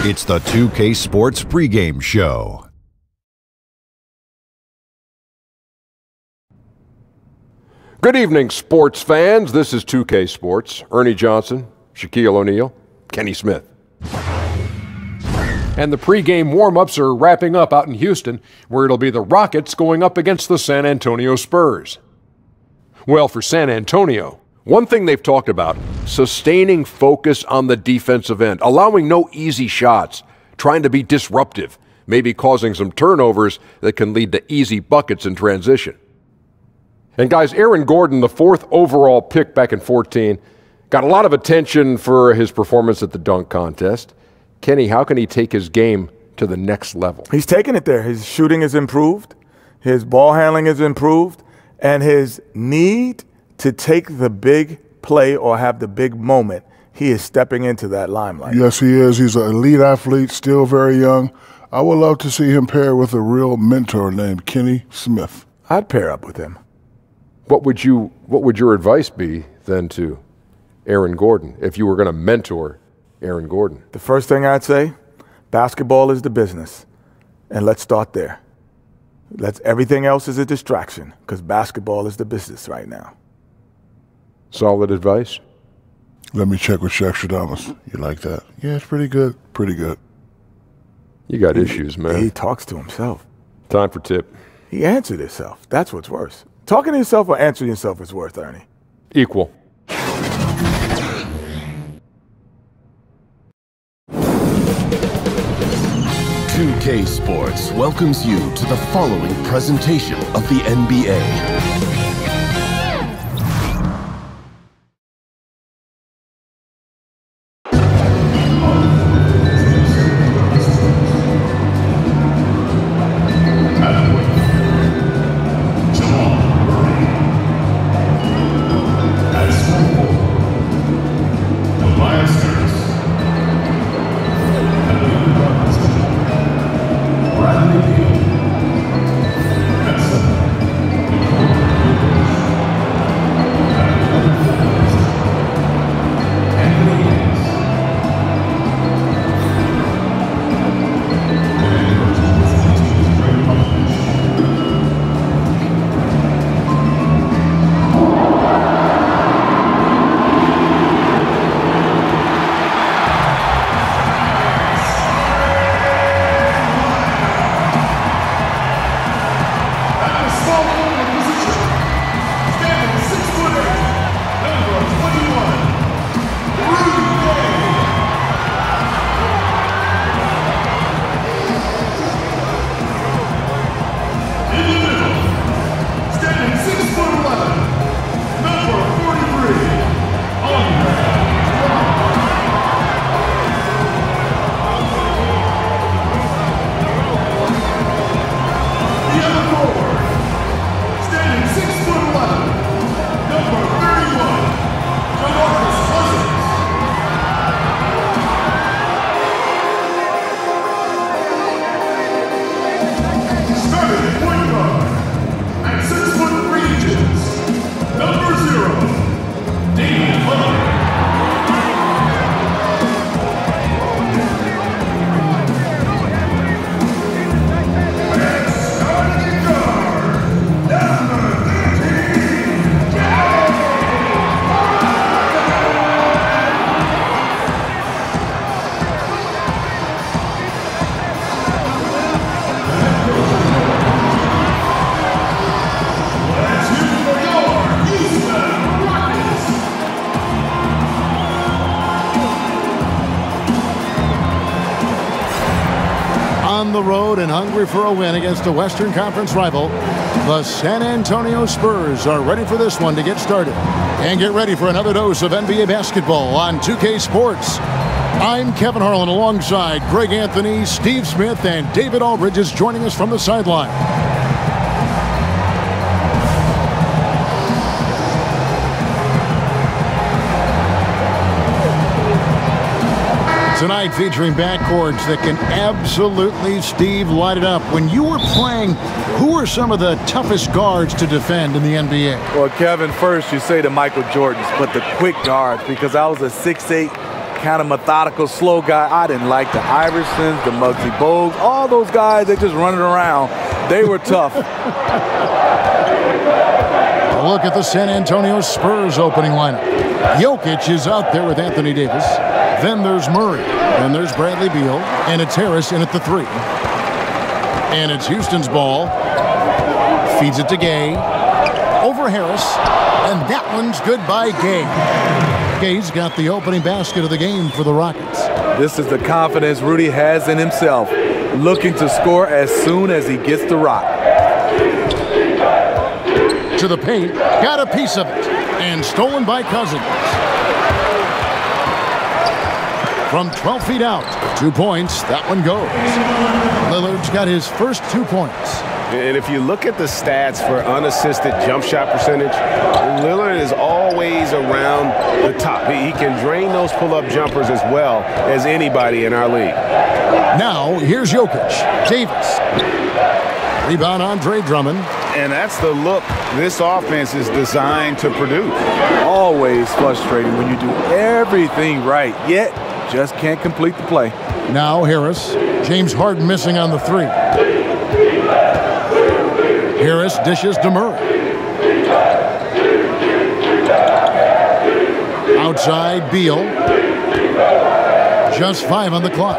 It's the 2K Sports pregame show. Good evening, sports fans. This is 2K Sports. Ernie Johnson, Shaquille O'Neal, Kenny Smith. And the pregame warm-ups are wrapping up out in Houston, where it'll be the Rockets going up against the San Antonio Spurs. Well, for San Antonio, one thing they've talked about, sustaining focus on the defensive end, allowing no easy shots, trying to be disruptive, maybe causing some turnovers that can lead to easy buckets in transition. And guys, Aaron Gordon, the 4th overall pick back in 2014, got a lot of attention for his performance at the dunk contest. Kenny, how can he take his game to the next level? He's taking it there. His shooting is improved, his ball handling is improved, and his need to take the big play or have the big moment, he is stepping into that limelight. Yes, he is. He's an elite athlete, still very young. I would love to see him pair with a real mentor named Kenny Smith. I'd pair up with him. What would your advice be then to Aaron Gordon if you were going to mentor Aaron Gordon? The first thing I'd say, basketball is the business, and let's start there. Everything else is a distraction because basketball is the business right now. Solid advice. Let me check with Xtian. You like that? Yeah, it's pretty good. Pretty good. You got issues, man. He talks to himself. Time for tip. He answered himself. That's what's worse. Talking to yourself or answering yourself is worse, Ernie. Equal. 2K Sports welcomes you to the following presentation of the NBA. On the road and hungry for a win against a Western Conference rival, the San Antonio Spurs are ready for this one to get started. And get ready for another dose of NBA basketball on 2K Sports. I'm Kevin Harlan alongside Greg Anthony, Steve Smith, and David Aldridge is joining us from the sideline. Tonight featuring backcourts that can absolutely, Steve, light it up. When you were playing, who are some of the toughest guards to defend in the NBA? Well, Kevin, first you say the Michael Jordans, but the quick guards, because I was a 6'8", kind of methodical, slow guy. I didn't like the Iversons, the Muggsy Bogues, all those guys, they just running around. They were tough. A look at the San Antonio Spurs opening lineup. Jokic is out there with Anthony Davis. Then there's Murray. Then there's Bradley Beal. And it's Harris in at the 3. And it's Houston's ball. Feeds it to Gay. Over Harris. And that one's good by Gay. Gay's got the opening basket of the game for the Rockets. This is the confidence Rudy has in himself. Looking to score as soon as he gets the rock. To the paint, got a piece of it, and stolen by Cousins. From 12 feet out, 2 points, that one goes. Lillard's got his first 2 points. And if you look at the stats for unassisted jump shot percentage, Lillard is always around the top. He can drain those pull-up jumpers as well as anybody in our league. Now, here's Jokic. Davis. Rebound, Andre Drummond. And that's the look this offense is designed to produce. Always frustrating when you do everything right, yet just can't complete the play. Now Harris. James Harden missing on the 3. Harris dishes to Murray. Outside, Beal. Just 5 on the clock.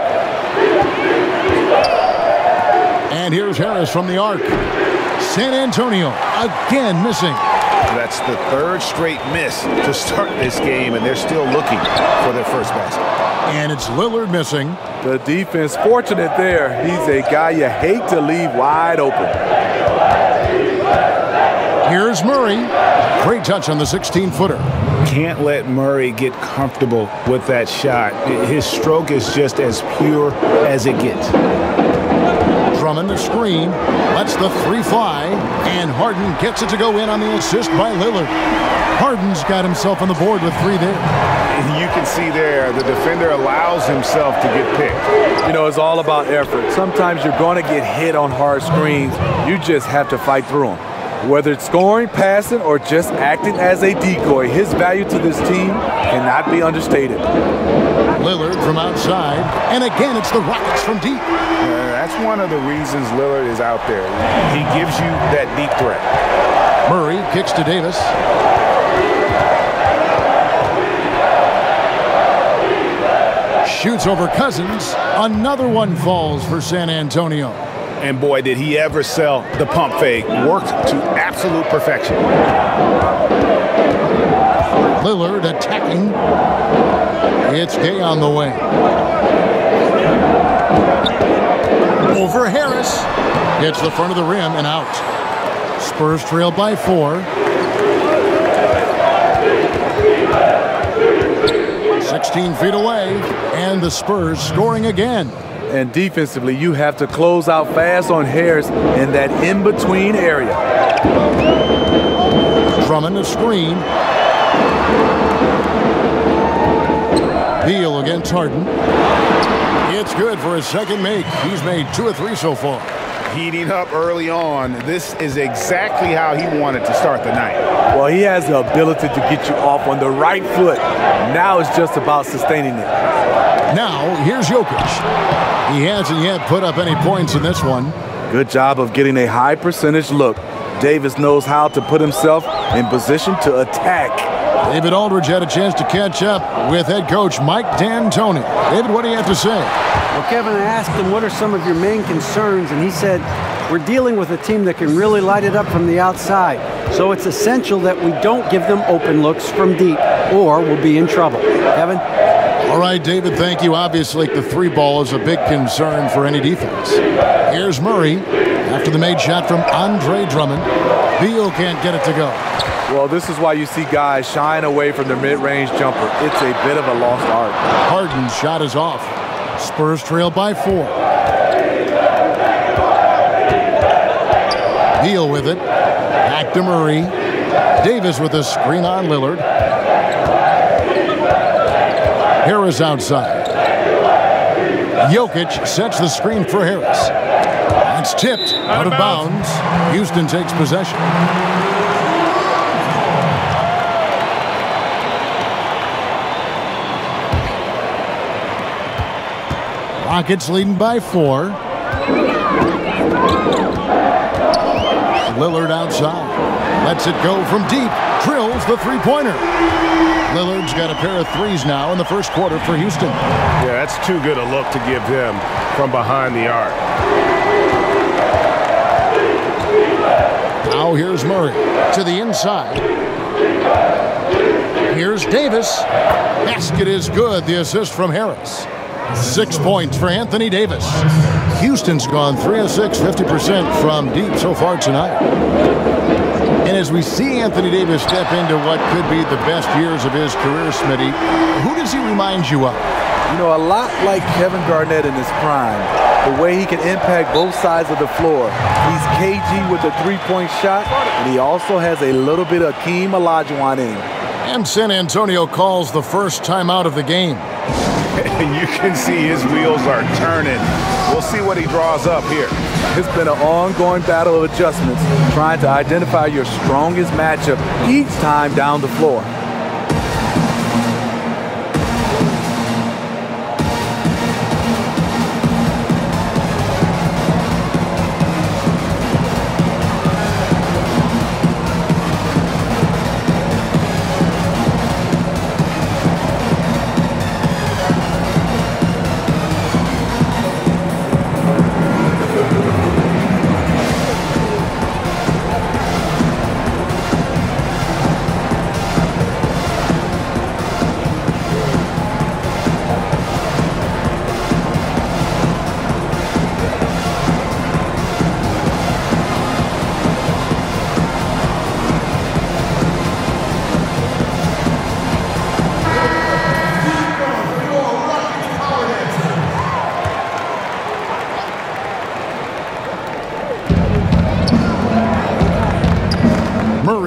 And here's Harris from the arc. San Antonio again missing. That's the 3rd straight miss to start this game, and they're still looking for their first basket. And it's Lillard missing. The defense fortunate there. He's a guy you hate to leave wide open. Here's Murray. Great touch on the 16-footer. Can't let Murray get comfortable with that shot. His stroke is just as pure as it gets. Drummond the screen, lets the 3 fly, and Harden gets it to go in on the assist by Lillard. Harden's got himself on the board with 3 there. You can see there, the defender allows himself to get picked. You know, it's all about effort. Sometimes you're going to get hit on hard screens. You just have to fight through them. Whether it's scoring, passing, or just acting as a decoy, his value to this team cannot be understated. Lillard from outside, and again it's the Rockets from deep. That's one of the reasons Lillard is out there. He gives you that deep threat. Murray kicks to Davis. Shoots over Cousins. Another one falls for San Antonio. And boy, did he ever sell the pump fake. Worked to absolute perfection. Lillard attacking. It's Gay on the way. Over Harris. Hits the front of the rim and out. Spurs trail by 4. 16 feet away. And the Spurs scoring again. And defensively, you have to close out fast on Harris in that in-between area. Drummond a screen. Beal against Harden. It's good for his second make. He's made 2 of 3 so far. Heating up early on. This is exactly how he wanted to start the night. Well, he has the ability to get you off on the right foot. Now it's just about sustaining it. Now, here's Jokic. He hasn't yet put up any points in this one. Good job of getting a high percentage look. Davis knows how to put himself in position to attack. David Aldridge had a chance to catch up with head coach Mike D'Antoni. David, what do you have to say? Well, Kevin, I asked him, what are some of your main concerns? And he said, we're dealing with a team that can really light it up from the outside. So it's essential that we don't give them open looks from deep, or we'll be in trouble. Kevin? All right, David, thank you. Obviously, the 3 ball is a big concern for any defense. Here's Murray after the made shot from Andre Drummond. Beal can't get it to go. Well, this is why you see guys shying away from their mid-range jumper. It's a bit of a lost art. Harden's shot is off. Spurs trail by 4. Beal with it. Back to Murray. Davis with a screen on Lillard. Harris outside. Jokic sets the screen for Harris. It's tipped out of bounds. Houston takes possession. Rockets leading by 4. Lillard outside. Lets it go from deep. Drills the three-pointer. Lillard's got a pair of threes now in the first quarter for Houston. Yeah, that's too good a look to give him from behind the arc. Now here's Murray to the inside. Here's Davis. Basket is good. The assist from Harris. 6 points for Anthony Davis. Houston's gone 3 of 6, 50% from deep so far tonight. And as we see Anthony Davis step into what could be the best years of his career, Smitty, who does he remind you of? You know, a lot like Kevin Garnett in his prime. The way he can impact both sides of the floor. He's cagey with a three-point shot, and he also has a little bit of Hakeem Olajuwon in him. And San Antonio calls the first timeout of the game. You can see his wheels are turning. We'll see what he draws up here. It's been an ongoing battle of adjustments, trying to identify your strongest matchup each time down the floor.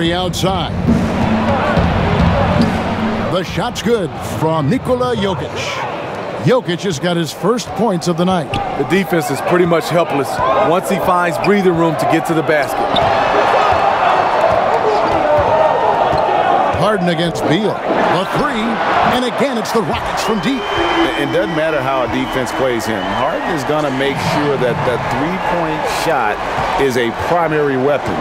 Outside. The shot's good from Nikola Jokic. Jokic has got his first points of the night. The defense is pretty much helpless once he finds breathing room to get to the basket. Harden against Beal. The three, and again it's the Rockets from deep. It doesn't matter how a defense plays him. Harden is going to make sure that that three-point shot is a primary weapon.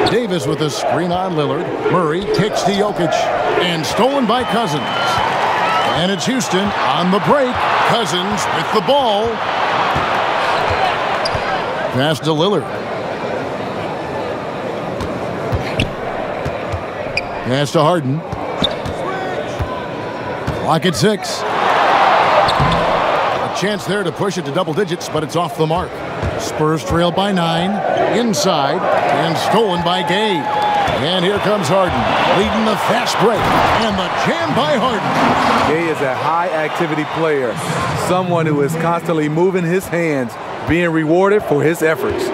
Davis with a screen on Lillard. Murray kicks to Jokic and stolen by Cousins. And it's Houston on the break. Cousins with the ball. Pass to Lillard. Pass to Harden. Clock at 6. A chance there to push it to double digits, but it's off the mark. Spurs trail by 9. Inside and stolen by Gay. And here comes Harden leading the fast break and the jam by Harden. Gay is a high-activity player, someone who is constantly moving his hands, being rewarded for his efforts.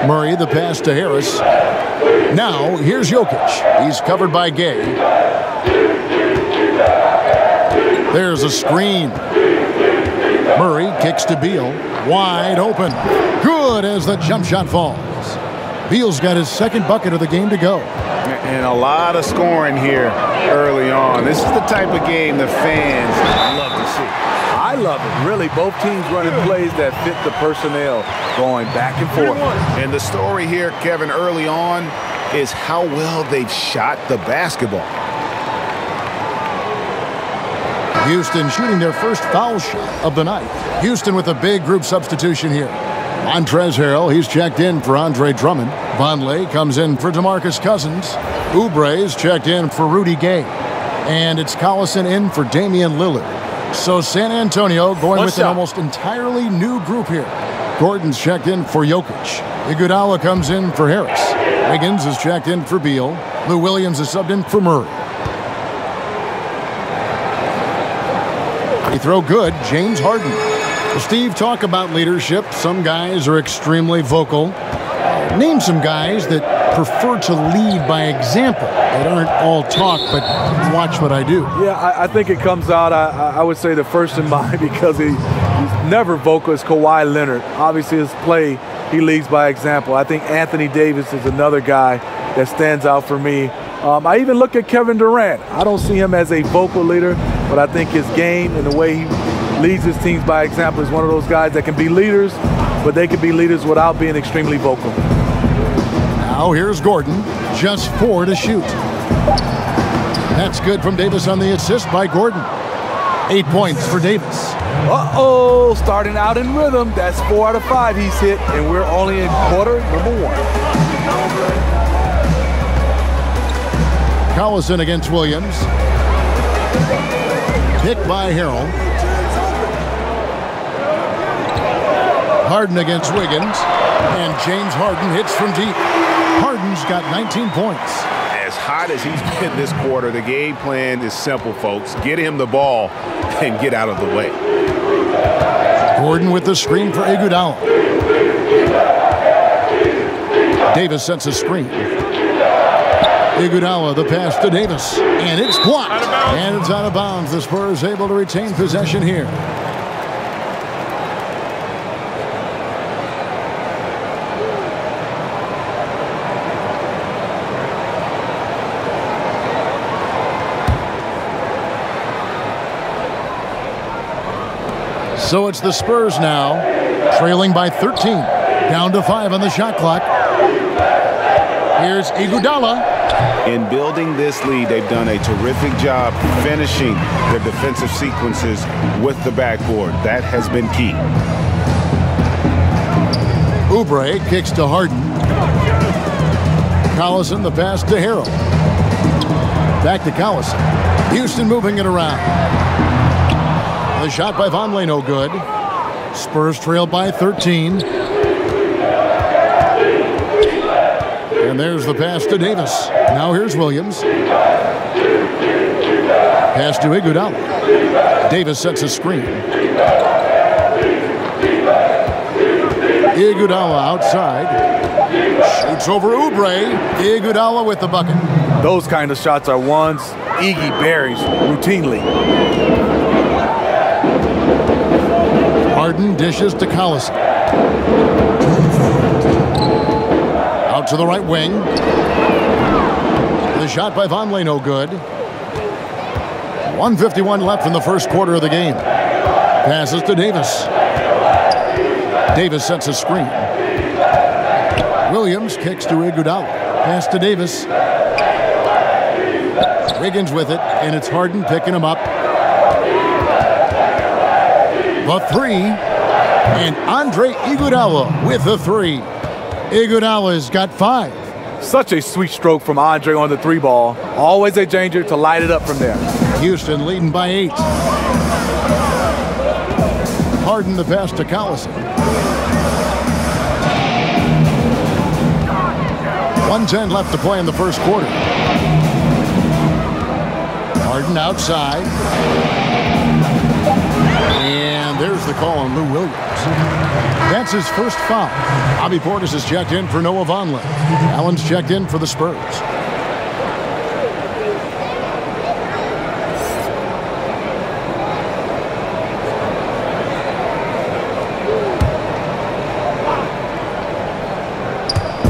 Murray the pass to Harris. Now here's Jokic. He's covered by Gay. There's a screen. Murray kicks to Beal. Wide open. Good as the jump shot falls. Beal's got his second bucket of the game to go. And a lot of scoring here early on. This is the type of game the fans love to see. I love it. Really, both teams running plays that fit the personnel, going back and forth. And the story here, Kevin, early on is how well they've shot the basketball. Houston shooting their first foul shot of the night. Houston with a big group substitution here. Montrezl Harrell, he's checked in for Andre Drummond. Vonleh comes in for DeMarcus Cousins. Oubre's checked in for Rudy Gay. And it's Collison in for Damian Lillard. So San Antonio going with an almost entirely new group here. Gordon's checked in for Jokic. Iguodala comes in for Harris. Wiggins is checked in for Beal. Lou Williams is subbed in for Murray. They throw good, James Harden. Well, Steve, talk about leadership. Some guys are extremely vocal. Name some guys that prefer to lead by example, that aren't all talk, but watch what I do. Yeah, I think it comes out, I would say the first in mind, because he's never vocal, is Kawhi Leonard. Obviously, his play, he leads by example. I think Anthony Davis is another guy that stands out for me. I even look at Kevin Durant. I don't see him as a vocal leader, but I think his game and the way he leads his teams by example is one of those guys that can be leaders, but they can be leaders without being extremely vocal. Now here's Gordon, just 4 to shoot. That's good from Davis on the assist by Gordon. 8 points for Davis. Uh-oh, starting out in rhythm. That's 4 out of 5 he's hit, and we're only in quarter number 1. Collison against Williams. Picked by Harrell. Harden against Wiggins. And James Harden hits from deep. Harden's got 19 points. As hot as he's been this quarter, the game plan is simple, folks. Get him the ball and get out of the way. Gordon with the screen for Iguodala. Davis sets a screen. Iguodala, the pass to Davis, and it's blocked. And it's out of bounds. The Spurs able to retain possession here. So it's the Spurs now, trailing by 13, down to 5 on the shot clock. Here's Iguodala. In building this lead, they've done a terrific job finishing their defensive sequences with the backboard. That has been key. Oubre kicks to Harden. Collison, the pass to Harrell. Back to Collison. Houston moving it around. The shot by Vonleh, no good. Spurs trail by 13. And there's the pass to Davis. Now here's Williams. Pass to Iguodala. Davis sets a screen. Iguodala outside. Shoots over Oubre. Iguodala with the bucket. Those kind of shots are ones Iggy buries routinely. Harden dishes to Collison. Out to the right wing. The shot by Vonleh, no good. 1:51 left in the first quarter of the game. Passes to Davis. Davis sets a screen. Williams kicks to Iguodala. Pass to Davis. Wiggins with it, and it's Harden picking him up. The three, and Andre Iguodala with the three. Iguodala's got 5. Such a sweet stroke from Andre on the 3 ball. Always a danger to light it up from there. Houston leading by 8. Harden the pass to Collison. 1:10 left to play in the first quarter. Harden outside. And there's the call on Lou Williams. That's his first foul. Bobby Portis has checked in for Noah Vonleh. Allen's checked in for the Spurs.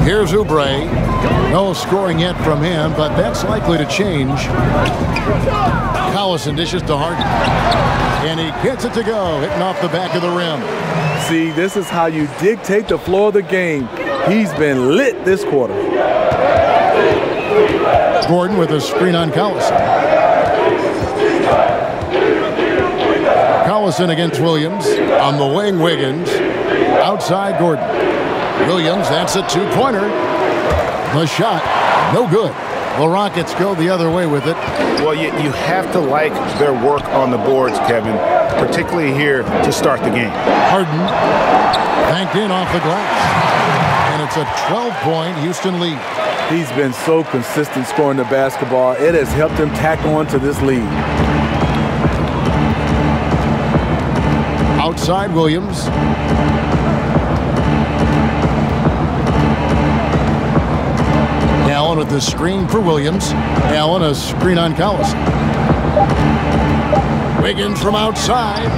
Here's Oubre. No scoring yet from him, but that's likely to change. Collison dishes to Harden. And he gets it to go, hitting off the back of the rim. See, this is how you dictate the flow of the game. He's been lit this quarter. Gordon with a screen on Collison. Collison against Williams. On the wing, Wiggins. Outside, Gordon. Williams, that's a 2-pointer. The shot, no good. The Rockets go the other way with it. Well, you have to like their work on the boards, Kevin, particularly here to start the game. Harden banked in off the glass. And it's a 12-point Houston lead. He's been so consistent scoring the basketball. It has helped him tack on to this lead. Outside, Williams. Allen with the screen for Williams. Allen a screen on Collison. Wiggins from outside.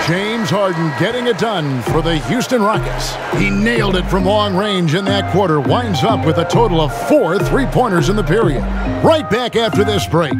James James Harden getting it done for the Houston Rockets. He nailed it from long range in that quarter, winds up with a total of 4 3-pointers in the period. Right back after this break.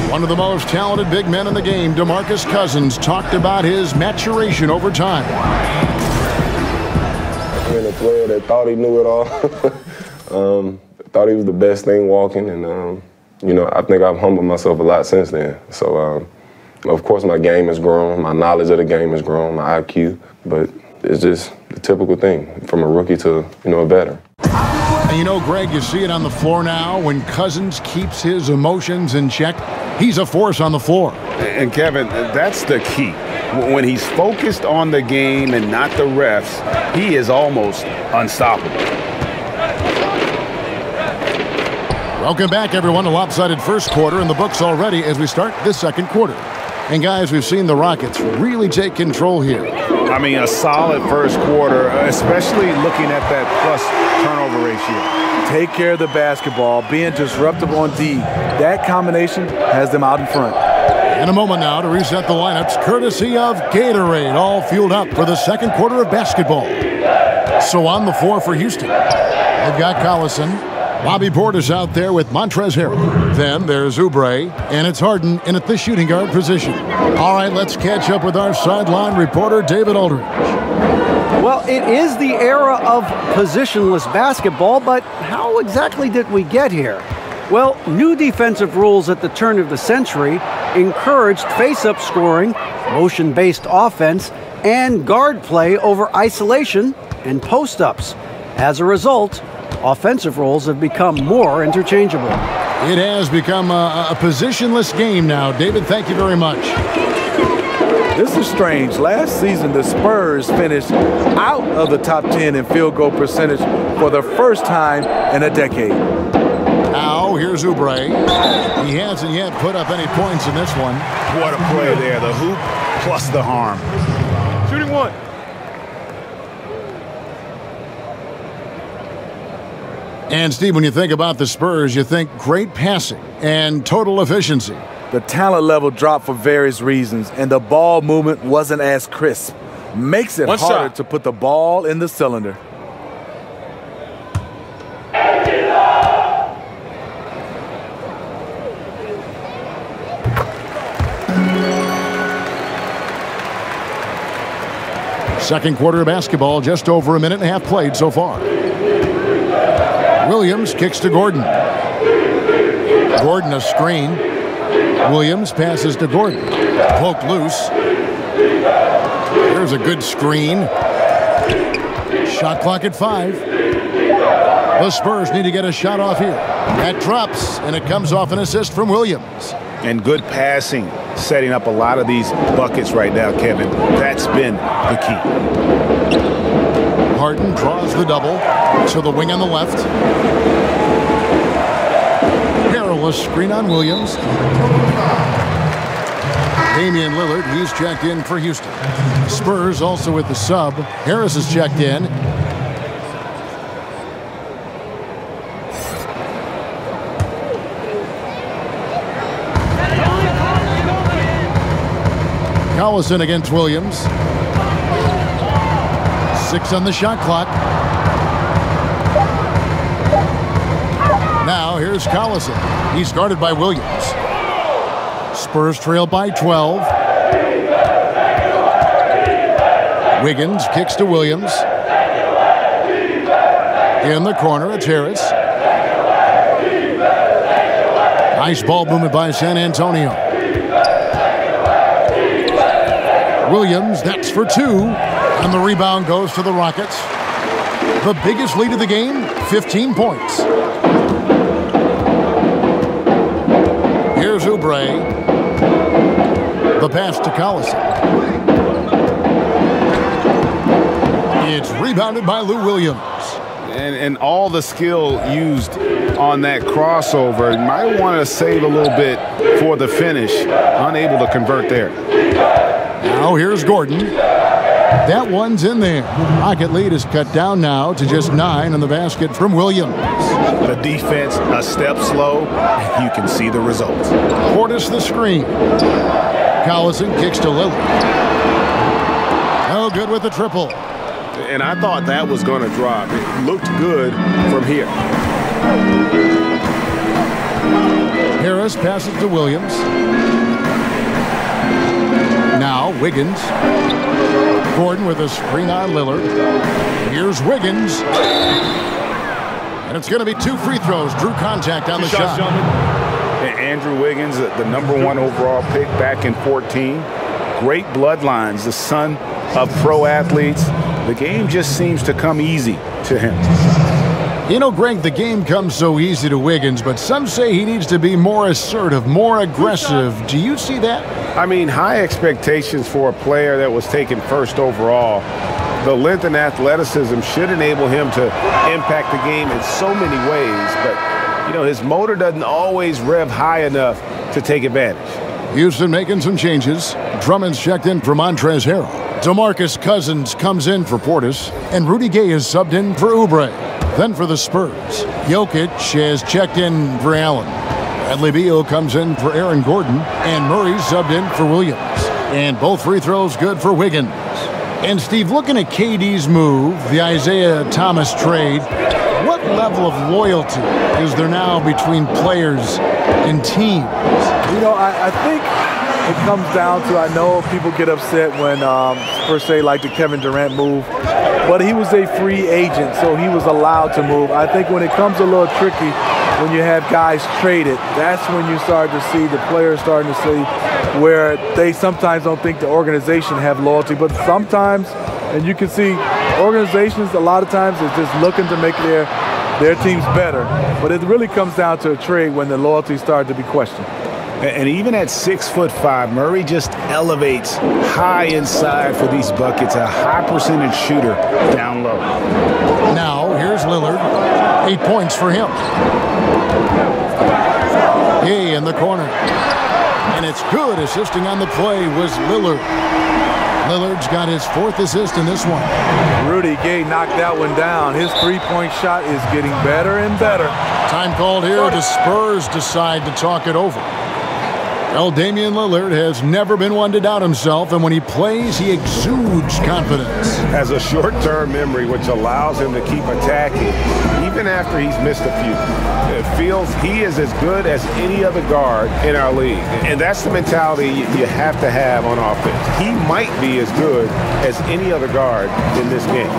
One of the most talented big men in the game, DeMarcus Cousins, talked about his maturation over time. I've been a player that thought he knew it all. Thought he was the best thing walking, and I think I've humbled myself a lot since then. So, of course, my game has grown, my knowledge of the game has grown, my IQ, but it's just the typical thing from a rookie to a veteran. And Greg, you see it on the floor now when Cousins keeps his emotions in check. He's a force on the floor. And Kevin, that's the key. When he's focused on the game and not the refs, he is almost unstoppable. Welcome back, everyone. A lopsided first quarter in the books already as we start this second quarter. And guys, we've seen the Rockets really take control here. I mean, a solid first quarter, especially looking at that plus turnover ratio. Take care of the basketball, being disruptive on D. That combination has them out in front. In a moment now to reset the lineups, courtesy of Gatorade, all fueled up for the second quarter of basketball. So on the floor for Houston, they've got Collison. Bobby Portis out there with Montrezl Harrell. Then there's Oubre, and it's Harden in at the shooting guard position. All right, let's catch up with our sideline reporter, David Aldridge. Well, it is the era of positionless basketball, but how exactly did we get here? Well, new defensive rules at the turn of the century encouraged face-up scoring, motion-based offense, and guard play over isolation and post-ups. As a result, offensive roles have become more interchangeable. It has become a positionless game now. David, thank you very much. This is strange. Last season, the Spurs finished out of the top 10 in field goal percentage for the first time in a decade. Now, here's Oubre. He hasn't yet put up any points in this one. What a play there. The hoop plus the harm. Shooting one. And, Steve, when you think about the Spurs, you think great passing and total efficiency. The talent level dropped for various reasons, and the ball movement wasn't as crisp. Makes it harder to put the ball in the cylinder. Second quarter of basketball, just over a minute and a half played so far. Williams kicks to Gordon. Gordon a screen. Williams passes to Gordon. Poked loose. There's a good screen. Shot clock at 5. The Spurs need to get a shot off here. That drops, and it comes off an assist from Williams. And good passing, setting up a lot of these buckets right now, Kevin. That's been the key. Harden draws the double to the wing on the left. Perilous screen on Williams. Damian Lillard, he's checked in for Houston. Spurs also with the sub. Harris is checked in. Collison against Williams. 6 on the shot clock. Now here's Collison. He's guarded by Williams. Spurs trail by 12. Wiggins kicks to Williams. In the corner, it's Harris. Nice ball movement by San Antonio. Williams, that's for 2. And the rebound goes to the Rockets. The biggest lead of the game, 15 points. Here's Oubre. The pass to Collison. It's rebounded by Lou Williams. And all the skill used on that crossover. You might want to save a little bit for the finish. Unable to convert there. Now here's Gordon. That one's in there. Rocket lead is cut down now to just 9 in the basket from Williams. The defense a step slow. You can see the results. Portis the screen. Collison kicks to Lillard. No good with the triple. And I thought that was going to drop. It looked good from here. Harris passes to Williams. Now Wiggins. Gordon with a screen on Lillard. Here's Wiggins. And it's going to be 2 free throws. Drew contact on the shot. Andrew Wiggins, the #1 overall pick back in 14. Great bloodlines, the son of pro athletes. The game just seems to come easy to him. You know, Greg, the game comes so easy to Wiggins, but some say he needs to be more assertive, more aggressive. Do you see that? I mean, high expectations for a player that was taken first overall. The length and athleticism should enable him to impact the game in so many ways, but, you know, his motor doesn't always rev high enough to take advantage. Houston making some changes. Drummond's checked in for Montrezl Harrell. DeMarcus Cousins comes in for Portis, and Rudy Gay is subbed in for Oubre. Then for the Spurs, Jokic has checked in for Allen. Bradley Beal comes in for Aaron Gordon, and Murray subbed in for Williams. And both free throws good for Wiggins. And Steve, looking at KD's move, the Isaiah Thomas trade, what level of loyalty is there now between players and teams? You know, I think it comes down to, I know people get upset when, per se, like the Kevin Durant move, but he was a free agent, so he was allowed to move. I think when it comes a little tricky, when you have guys traded, that's when you start to see the players starting to see where they sometimes don't think the organization have loyalty, but sometimes, and you can see organizations a lot of times is just looking to make their teams better, but it really comes down to a trade when the loyalty started to be questioned. And even at 6'5", Murray just elevates high inside for these buckets, a high percentage shooter down low. Now, here's Lillard. 8 points for him. Gay in the corner. And it's good. Assisting on the play was Lillard. Lillard's got his 4th assist in this one. Rudy Gay knocked that one down. His three-point shot is getting better and better. Time called here. The Spurs decide to talk it over. Well, Damian Lillard has never been one to doubt himself, and when he plays, he exudes confidence. Has a short-term memory, which allows him to keep attacking, even after he's missed a few. It feels he is as good as any other guard in our league, and that's the mentality you have to have on offense. He might be as good as any other guard in this game.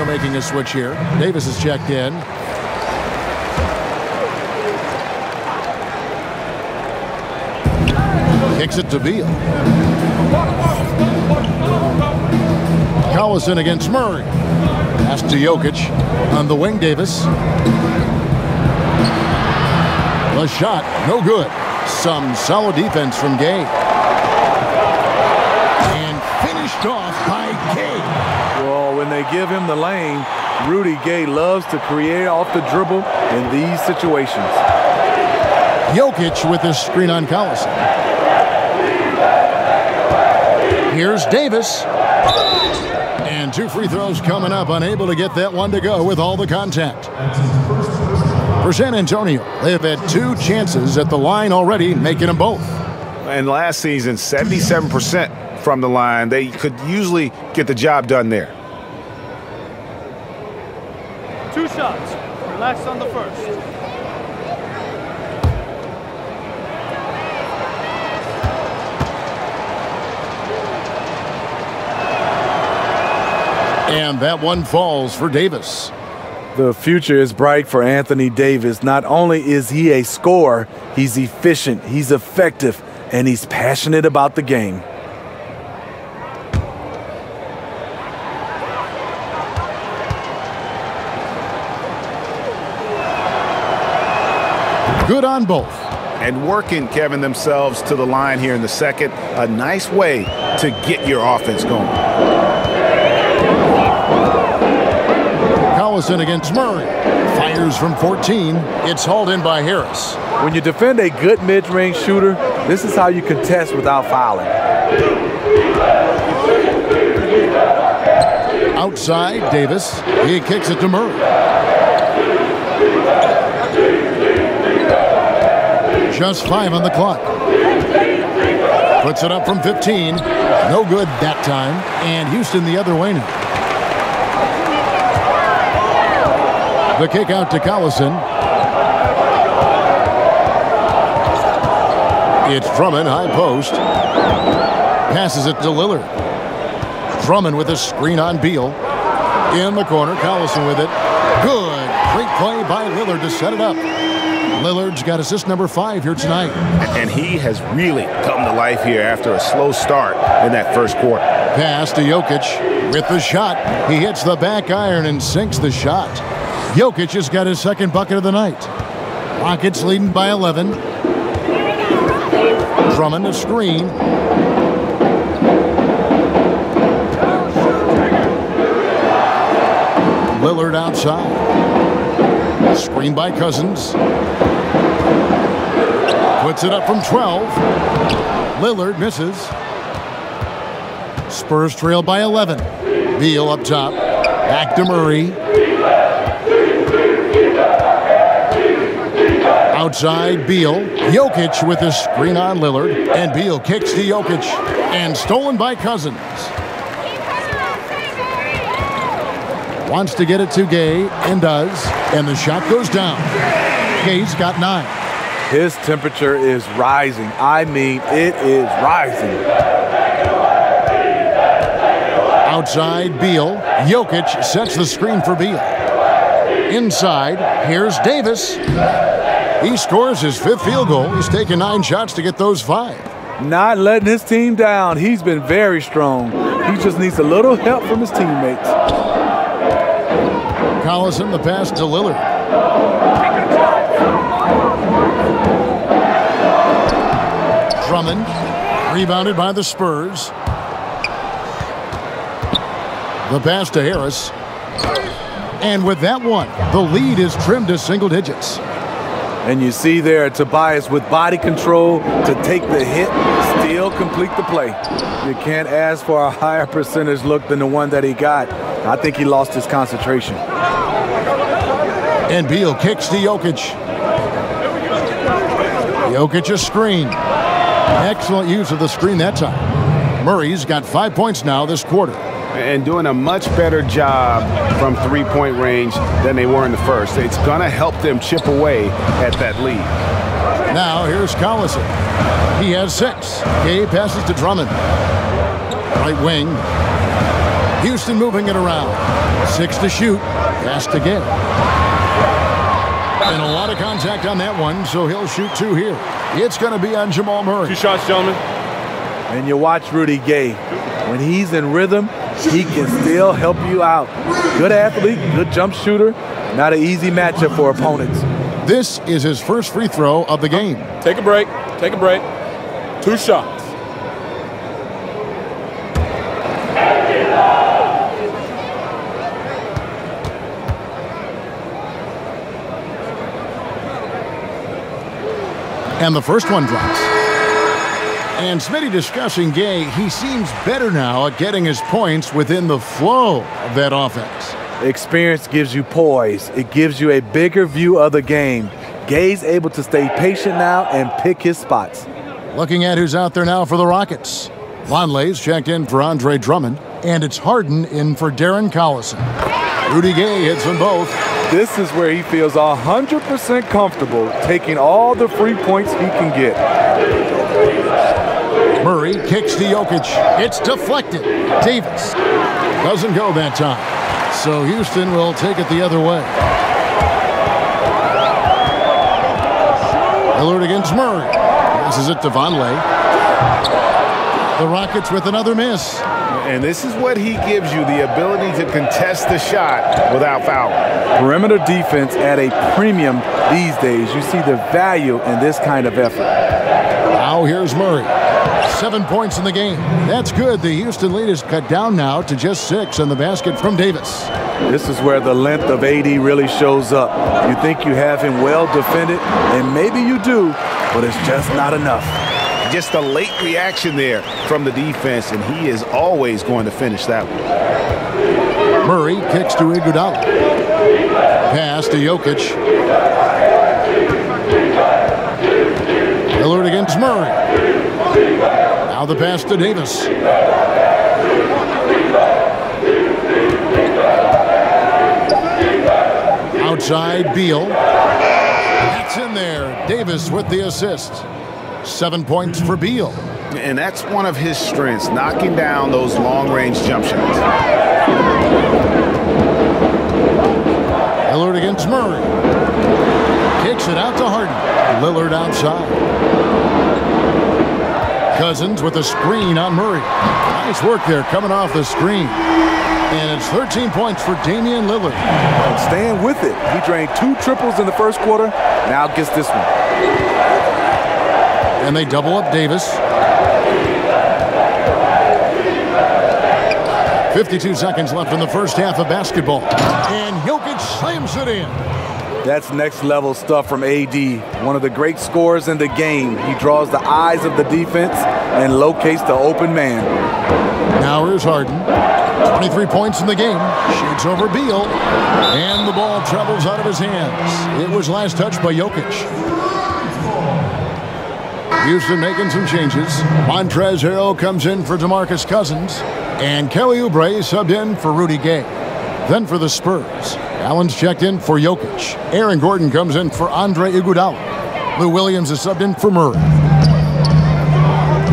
Making a switch here. Davis is checked in. Kicks it to Beal. Collison against Murray. Pass to Jokic. On the wing, Davis. The shot, no good. Some solid defense from Gay. And finished off by Gay. Well, when they give him the lane, Rudy Gay loves to create off the dribble in these situations. Jokic with his screen on Collison. Here's Davis. And 2 free throws coming up, unable to get that one to go with all the contact. For San Antonio, they have had 2 chances at the line already, making them both. And last season, 77% from the line. They could usually get the job done there. 2 shots. Relax on the first. And that one falls for Davis. The future is bright for Anthony Davis. Not only is he a scorer, he's efficient, he's effective, and he's passionate about the game. Good on both. And working, Kevin, themselves to the line here in the second. A nice way to get your offense going. Collison against Murray. Fires from 14. It's hauled in by Harris. When you defend a good mid-range shooter, this is how you contest without fouling. Outside, Davis. He kicks it to Murray. Just 5 on the clock. Puts it up from 15. No good that time. And Houston the other way now. The kick out to Collison. It's Drummond, high post. Passes it to Lillard. Drummond with a screen on Beal. In the corner, Collison with it. Good. Great play by Lillard to set it up. Lillard's got assist number 5 here tonight. And he has really come to life here after a slow start in that first quarter. Pass to Jokic with the shot. He hits the back iron and sinks the shot. Jokic has got his second bucket of the night. Rockets leading by 11. Drummond a screen. Lillard outside. Screen by Cousins. Puts it up from 12. Lillard misses. Spurs trail by 11. Beal up top. Back to Murray. Outside Beal. Jokic with a screen on Lillard. And Beal kicks to Jokic. And stolen by Cousins. Wants to get it to Gay and does. And the shot goes down. Gay's got 9. His temperature is rising. I mean, it is rising. Outside Beal. Jokic sets the screen for Beal. Inside, here's Davis. He scores his 5th field goal. He's taken 9 shots to get those 5. Not letting his team down. He's been very strong. He just needs a little help from his teammates. Collison, the pass to Lillard. Drummond, rebounded by the Spurs. The pass to Harris. And with that one, the lead is trimmed to single digits. And you see there Tobias with body control to take the hit, still complete the play. You can't ask for a higher percentage look than the one that he got. I think he lost his concentration. And Beal kicks to Jokic. Jokic a screen. Excellent use of the screen that time. Murray's got 5 points now this quarter. And doing a much better job from three-point range than they were in the first. It's going to help them chip away at that lead. Now here's Collison. He has 6. Gay passes to Drummond. Right wing. Houston moving it around. 6 to shoot. Pass to Gay. And a lot of contact on that one, so he'll shoot 2 here. It's going to be on Jamal Murray. 2 shots, gentlemen. And you watch Rudy Gay. When he's in rhythm, he can still help you out. Good athlete, good jump shooter. Not an easy matchup for opponents. This is his first free throw of the game. Take a break. Take a break. 2 shots. And the first one drops. And Smitty discussing Gay, he seems better now at getting his points within the flow of that offense. Experience gives you poise. It gives you a bigger view of the game. Gay's able to stay patient now and pick his spots. Looking at who's out there now for the Rockets. Vonleh's checked in for Andre Drummond, and it's Harden in for Darren Collison. Rudy Gay hits them both. This is where he feels 100% comfortable taking all the free points he can get. Murray kicks to Jokic. It's deflected. Davis doesn't go that time. So Houston will take it the other way. Lillard against Murray. Passes it to Vonleh. The Rockets with another miss. And this is what he gives you, the ability to contest the shot without fouling. Perimeter defense at a premium these days. You see the value in this kind of effort. Now here's Murray. 7 points in the game. That's good. The Houston lead is cut down now to just 6 on the basket from Davis. This is where the length of AD really shows up. You think you have him well defended, and maybe you do, but it's just not enough. Just a late reaction there from the defense, and he is always going to finish that one. Murray kicks to Iguodala. Pass to Jokic. Lillard against Murray. Now the pass to Davis. Outside, Beal. That's in there. Davis with the assist. 7 points for Beal. And that's one of his strengths, knocking down those long-range jump shots. Lillard against Murray. Kicks it out to Harden. Lillard outside. Cousins with a screen on Murray. Nice work there coming off the screen. And it's 13 points for Damian Lillard. And staying with it. He drained 2 triples in the first quarter. Now gets this one. And they double up Davis. 52 seconds left in the first half of basketball. And Jokic slams it in. That's next level stuff from AD. One of the great scorers in the game. He draws the eyes of the defense and locates the open man. Now here's Harden. 23 points in the game. Shoots over Beal. And the ball travels out of his hands. It was last touched by Jokic. Houston making some changes. Montrezl Harrell comes in for DeMarcus Cousins. And Kelly Oubre subbed in for Rudy Gay. Then for the Spurs, Allen's checked in for Jokic. Aaron Gordon comes in for Andre Iguodala. Lou Williams is subbed in for Murray.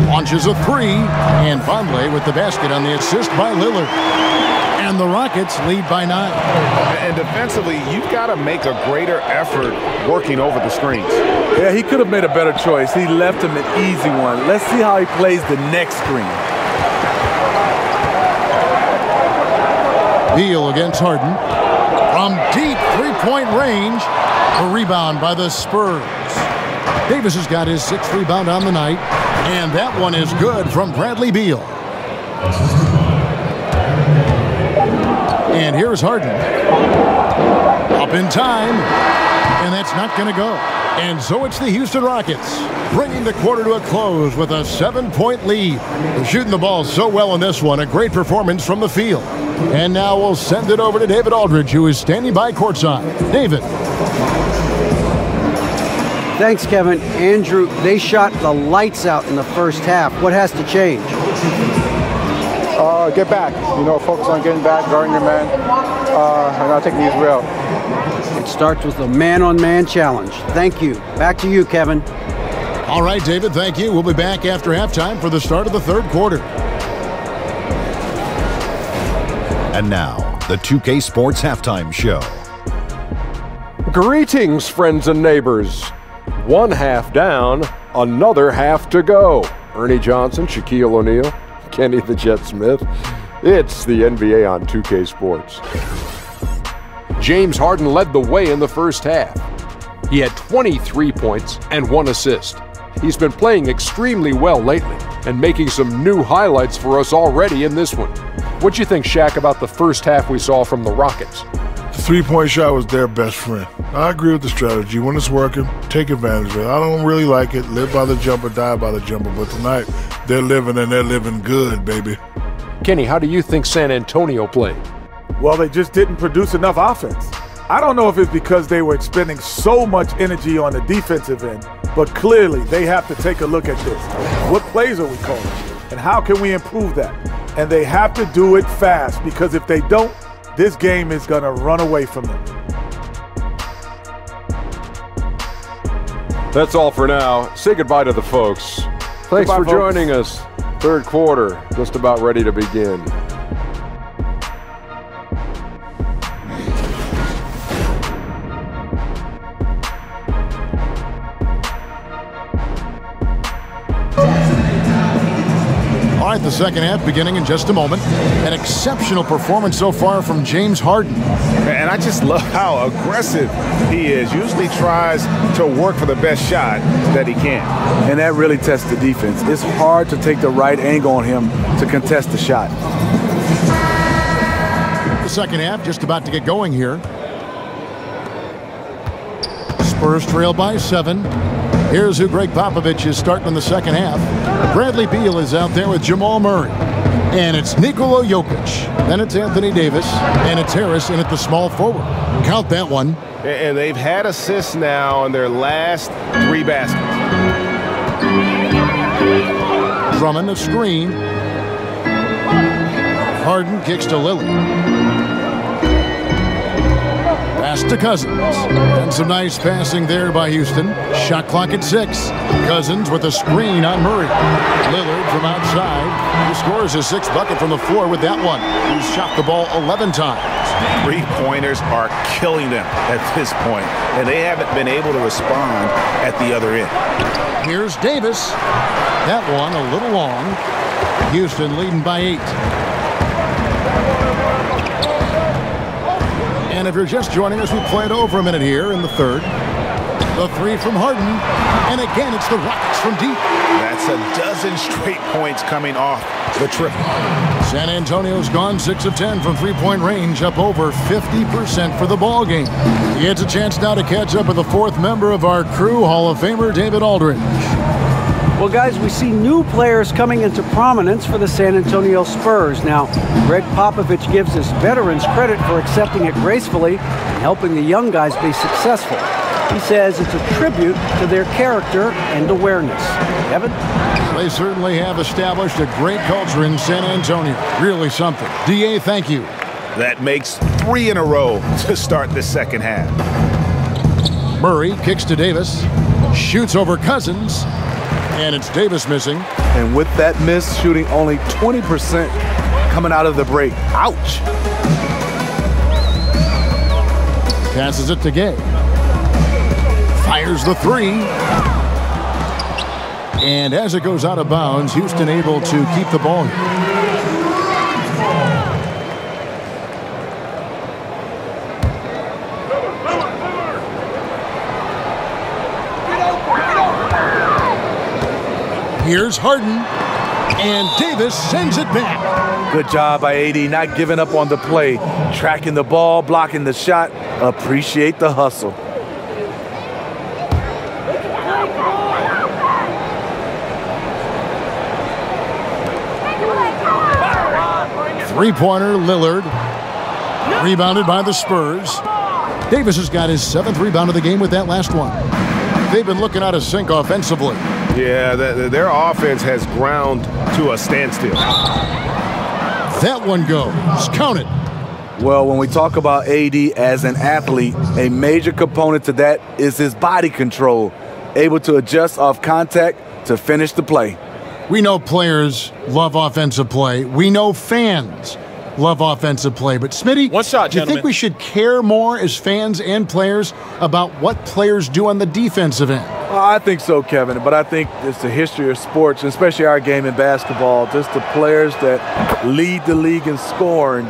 Launches a 3. And Vonleh with the basket on the assist by Lillard. And the Rockets lead by 9. And defensively, you've got to make a greater effort working over the screens. Yeah, he could have made a better choice. He left him an easy one. Let's see how he plays the next screen. Beal against Harden. From deep three-point range, a rebound by the Spurs. Davis has got his 6th rebound on the night, and that one is good from Bradley Beal. And here's Harden. Up in time, and that's not going to go. And so it's the Houston Rockets, bringing the quarter to a close with a 7-point lead. They're shooting the ball so well in this one, a great performance from the field. And now we'll send it over to David Aldridge, who is standing by courtside. David. Thanks, Kevin. Andrew, they shot the lights out in the first half. What has to change? Get back. Focus on getting back, guarding your man, and not taking these real. It starts with a man-on-man challenge. Thank you. Back to you, Kevin. All right, David, thank you. We'll be back after halftime for the start of the third quarter. And now, the 2K Sports Halftime Show. Greetings, friends and neighbors. 1 half down, another half to go. Ernie Johnson, Shaquille O'Neal, Kenny the Jet Smith. It's the NBA on 2K Sports. James Harden led the way in the first half. He had 23 points and 1 assist. He's been playing extremely well lately and making some new highlights for us already in this one. What'd you think, Shaq, about the first half we saw from the Rockets? The three-point shot was their best friend. I agree with the strategy. When it's working, take advantage of it. I don't really like it. Live by the jumper, die by the jumper. But tonight, they're living, and they're living good, baby. Kenny, how do you think San Antonio played? Well, they just didn't produce enough offense. I don't know if it's because they were expending so much energy on the defensive end, but clearly they have to take a look at this. What plays are we calling? And how can we improve that? And they have to do it fast, because if they don't, this game is going to run away from them. That's all for now. Say goodbye to the folks. Thanks Goodbye, for folks. joining us. Third quarter, just about ready to begin. All right, the second half beginning in just a moment. An exceptional performance so far from James Harden. And I just love how aggressive he is. Usually tries to work for the best shot that he can. And that really tests the defense. It's hard to take the right angle on him to contest the shot. The second half just about to get going here. Spurs trail by 7. Here's who Greg Popovich is starting in the second half. Bradley Beal is out there with Jamal Murray. And it's Nikola Jokic. Then it's Anthony Davis. And it's Harris in at the small forward. Count that one. And they've had assists now on their last 3 baskets. Drummond a screen. Harden kicks to Lillard. Pass to Cousins. And some nice passing there by Houston. Shot clock at 6. Cousins with a screen on Murray. Lillard from outside. He scores his 6th bucket from the floor with that one. He's shot the ball 11 times. 3-pointers are killing them at this point, and they haven't been able to respond at the other end. Here's Davis. That one a little long. Houston leading by 8. And if you're just joining us, we played over a minute here in the third. The 3 from Harden. And again, it's the Rockets from deep. That's a dozen straight points coming off the triple. San Antonio's gone 6 of 10 from three-point range, up over 50% for the ball game. He gets a chance now to catch up with the 4th member of our crew, Hall of Famer David Aldridge. Well, guys, we see new players coming into prominence for the San Antonio Spurs. Now, Greg Popovich gives his veterans credit for accepting it gracefully and helping the young guys be successful. He says it's a tribute to their character and awareness. Kevin? They certainly have established a great culture in San Antonio. Really something. DA, thank you. That makes 3 in a row to start the second half. Murray kicks to Davis. Shoots over Cousins. And it's Davis missing. And with that miss, shooting only 20% coming out of the break. Ouch. Passes it to Gay. Fires the 3. And as it goes out of bounds, Houston able to keep the ball here. Here's Harden, and Davis sends it back. Good job by AD, not giving up on the play, tracking the ball, blocking the shot. Appreciate the hustle. Three-pointer, Lillard. Rebounded by the Spurs. Davis has got his 7th rebound of the game with that last one. They've been looking out of sync offensively. Yeah, their offense has ground to a standstill. That one goes. Count it. Well, when we talk about AD as an athlete, a major component to that is his body control, able to adjust off contact to finish the play. We know players love offensive play. We know fans love offensive play. But Smitty, one shot, do you think we should care more as fans and players about what players do on the defensive end? I think so, Kevin, but I think it's the history of sports, especially our game in basketball, just the players that lead the league in scoring.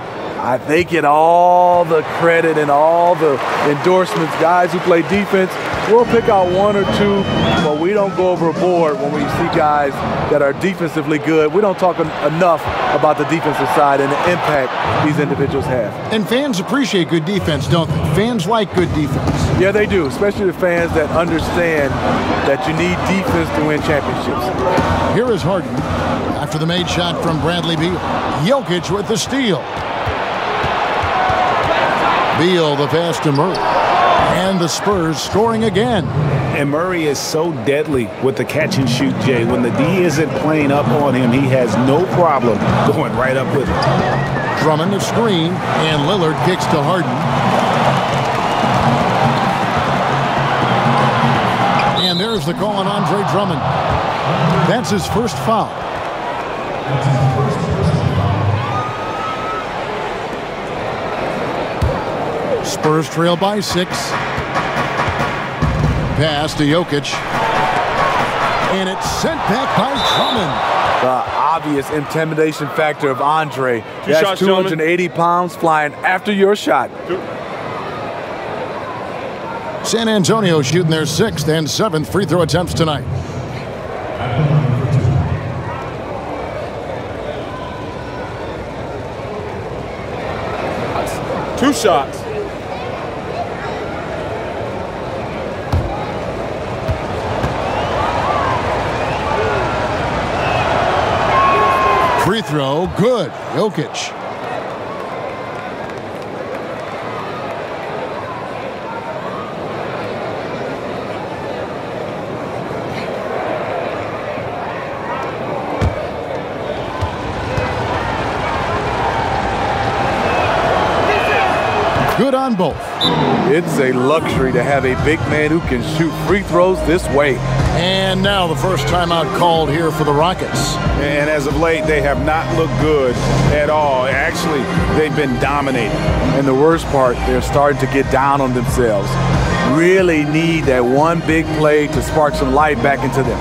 They get all the credit and all the endorsements. Guys who play defense, we'll pick out 1 or 2, but we don't go overboard when we see guys that are defensively good. We don't talk enough about the defensive side and the impact these individuals have. And fans appreciate good defense, don't they? Fans like good defense. Yeah, they do, especially the fans that understand that you need defense to win championships. Here is Harden after the made shot from Bradley Beal. Jokic with the steal. Beal the pass to Murray. And the Spurs scoring again. And Murray is so deadly with the catch and shoot, Jay. When the D isn't playing up on him, he has no problem going right up with him. Drummond the screen, and Lillard kicks to Harden. And there's the call on Andre Drummond. That's his first foul. Spurs trail by 6. Pass to Jokic. And it's sent back by Drummond. The obvious intimidation factor of Andre. That's 280 pounds flying after your shot. San Antonio shooting their 6th and 7th free throw attempts tonight. Two shots. Free throw, good. Jokic. Good on both. It's a luxury to have a big man who can shoot free throws this way. And now the first timeout called here for the Rockets. And as of late, they have not looked good at all. Actually, they've been dominating. And the worst part, they're starting to get down on themselves. Really need that one big play to spark some life back into them.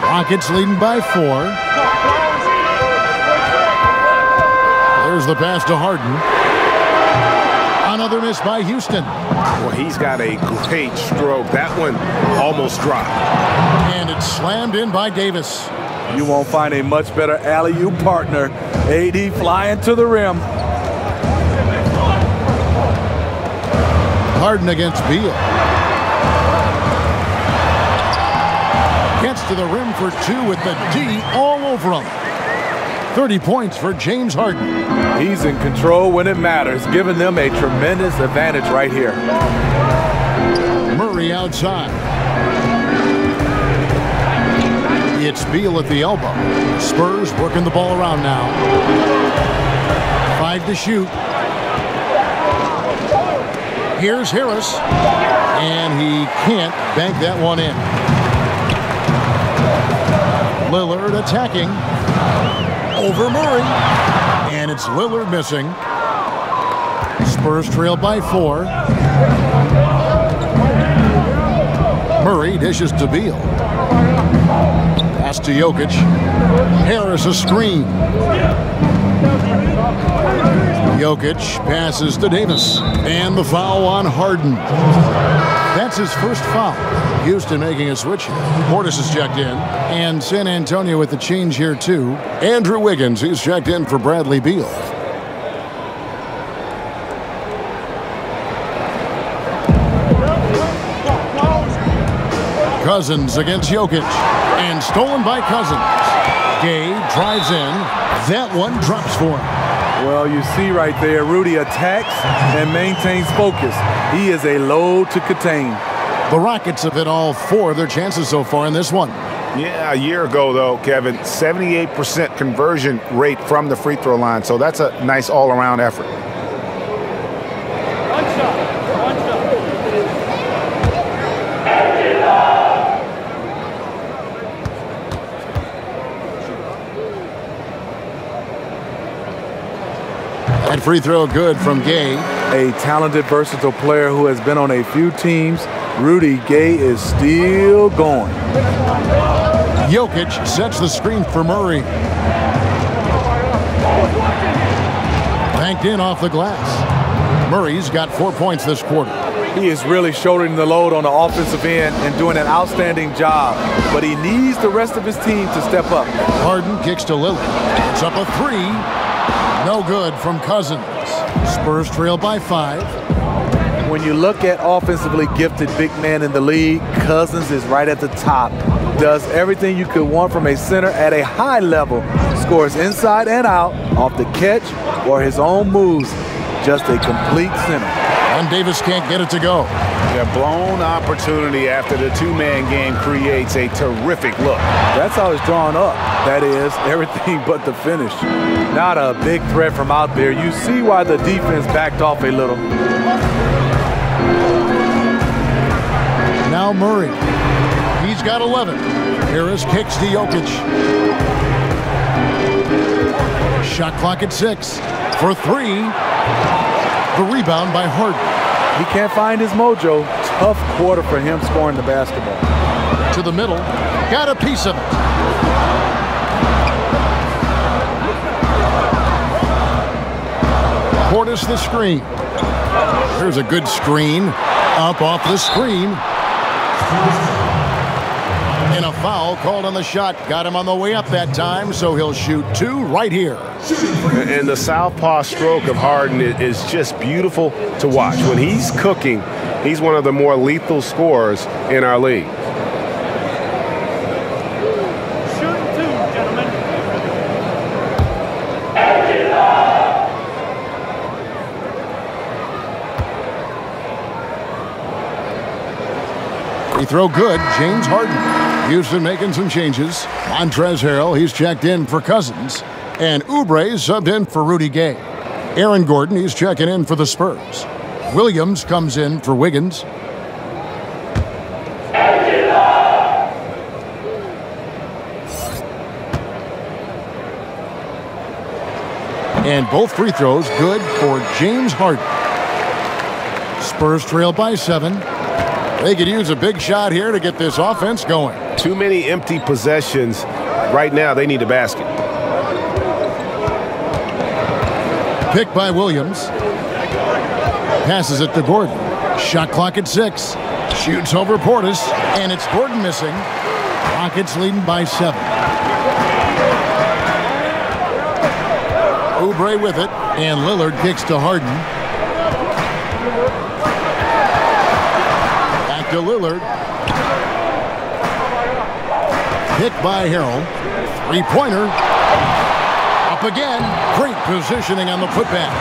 Rockets leading by 4. There's the pass to Harden. Another miss by Houston. Well, he's got a great stroke. That one almost dropped. And it's slammed in by Davis. You won't find a much better alley-oop partner. AD flying to the rim. Harden against Beal. Gets to the rim for 2 with the D all over him. 30 points for James Harden. He's in control when it matters, giving them a tremendous advantage right here. Murray outside. It's Beal at the elbow. Spurs working the ball around now. 5 to shoot. Here's Harris. And he can't bank that one in. Lillard attacking over Murray, and it's Lillard missing. Spurs trail by 4. Murray dishes to Beal. Pass to Jokic. Harris a screen. Jokic passes to Davis, and the foul on Harden. That's his first foul. Houston making a switch here. Portis is checked in, and San Antonio with the change here too. Andrew Wiggins, he's checked in for Bradley Beal. Cousins against Jokic, and stolen by Cousins. Gay drives in. That one drops for him. Well, you see right there, Rudy attacks and maintains focus. He is a load to contain. The Rockets have hit all 4 of their chances so far in this one. Yeah, a year ago, though, Kevin, 78% conversion rate from the free throw line. So that's a nice all-around effort. That free throw good from Gay. A talented, versatile player who has been on a few teams. Rudy Gay is still going. Jokic sets the screen for Murray. banked in off the glass. Murray's got 4 points this quarter. He is really shouldering the load on the offensive end and doing an outstanding job. But he needs the rest of his team to step up. Harden kicks to Lillard. It's up a 3. No good from Cousins. Spurs trail by 5. When you look at offensively gifted big man in the league, Cousins is right at the top. Does everything you could want from a center at a high level. Scores inside and out, off the catch or his own moves. Just a complete center. And Davis can't get it to go. Yeah, blown opportunity after the two-man game creates a terrific look. That's how it's drawn up. That is, everything but the finish. Not a big threat from out there. You see why the defense backed off a little. Now Murray. He's got 11. Harris kicks to Jokic. Shot clock at 6. For 3. The rebound by Harden. He can't find his mojo. Tough quarter for him scoring the basketball. To the middle. Got a piece of it. Portis the screen. There's a good screen. Up off the screen. And a foul called on the shot. Got him on the way up that time, so he'll shoot 2 right here. And the southpaw stroke of Harden is just beautiful to watch. When he's cooking, he's one of the more lethal scorers in our league. Shooting 2, gentlemen. Free throw good. James Harden. Houston making some changes. Montrezl Harrell, he's checked in for Cousins. And Oubre subbed in for Rudy Gay. Aaron Gordon, he's checking in for the Spurs. Williams comes in for Wiggins. And both free throws good for James Harden. Spurs trail by 7. They could use a big shot here to get this offense going. Too many empty possessions. Right now, they need a basket. Picked by Williams. Passes it to Gordon. Shot clock at 6. Shoots over Portis. And it's Gordon missing. Rockets leading by 7. Oubre with it. And Lillard kicks to Harden. To Lillard. Picked by Harrell. Three-pointer. Up again. Great positioning on the putback.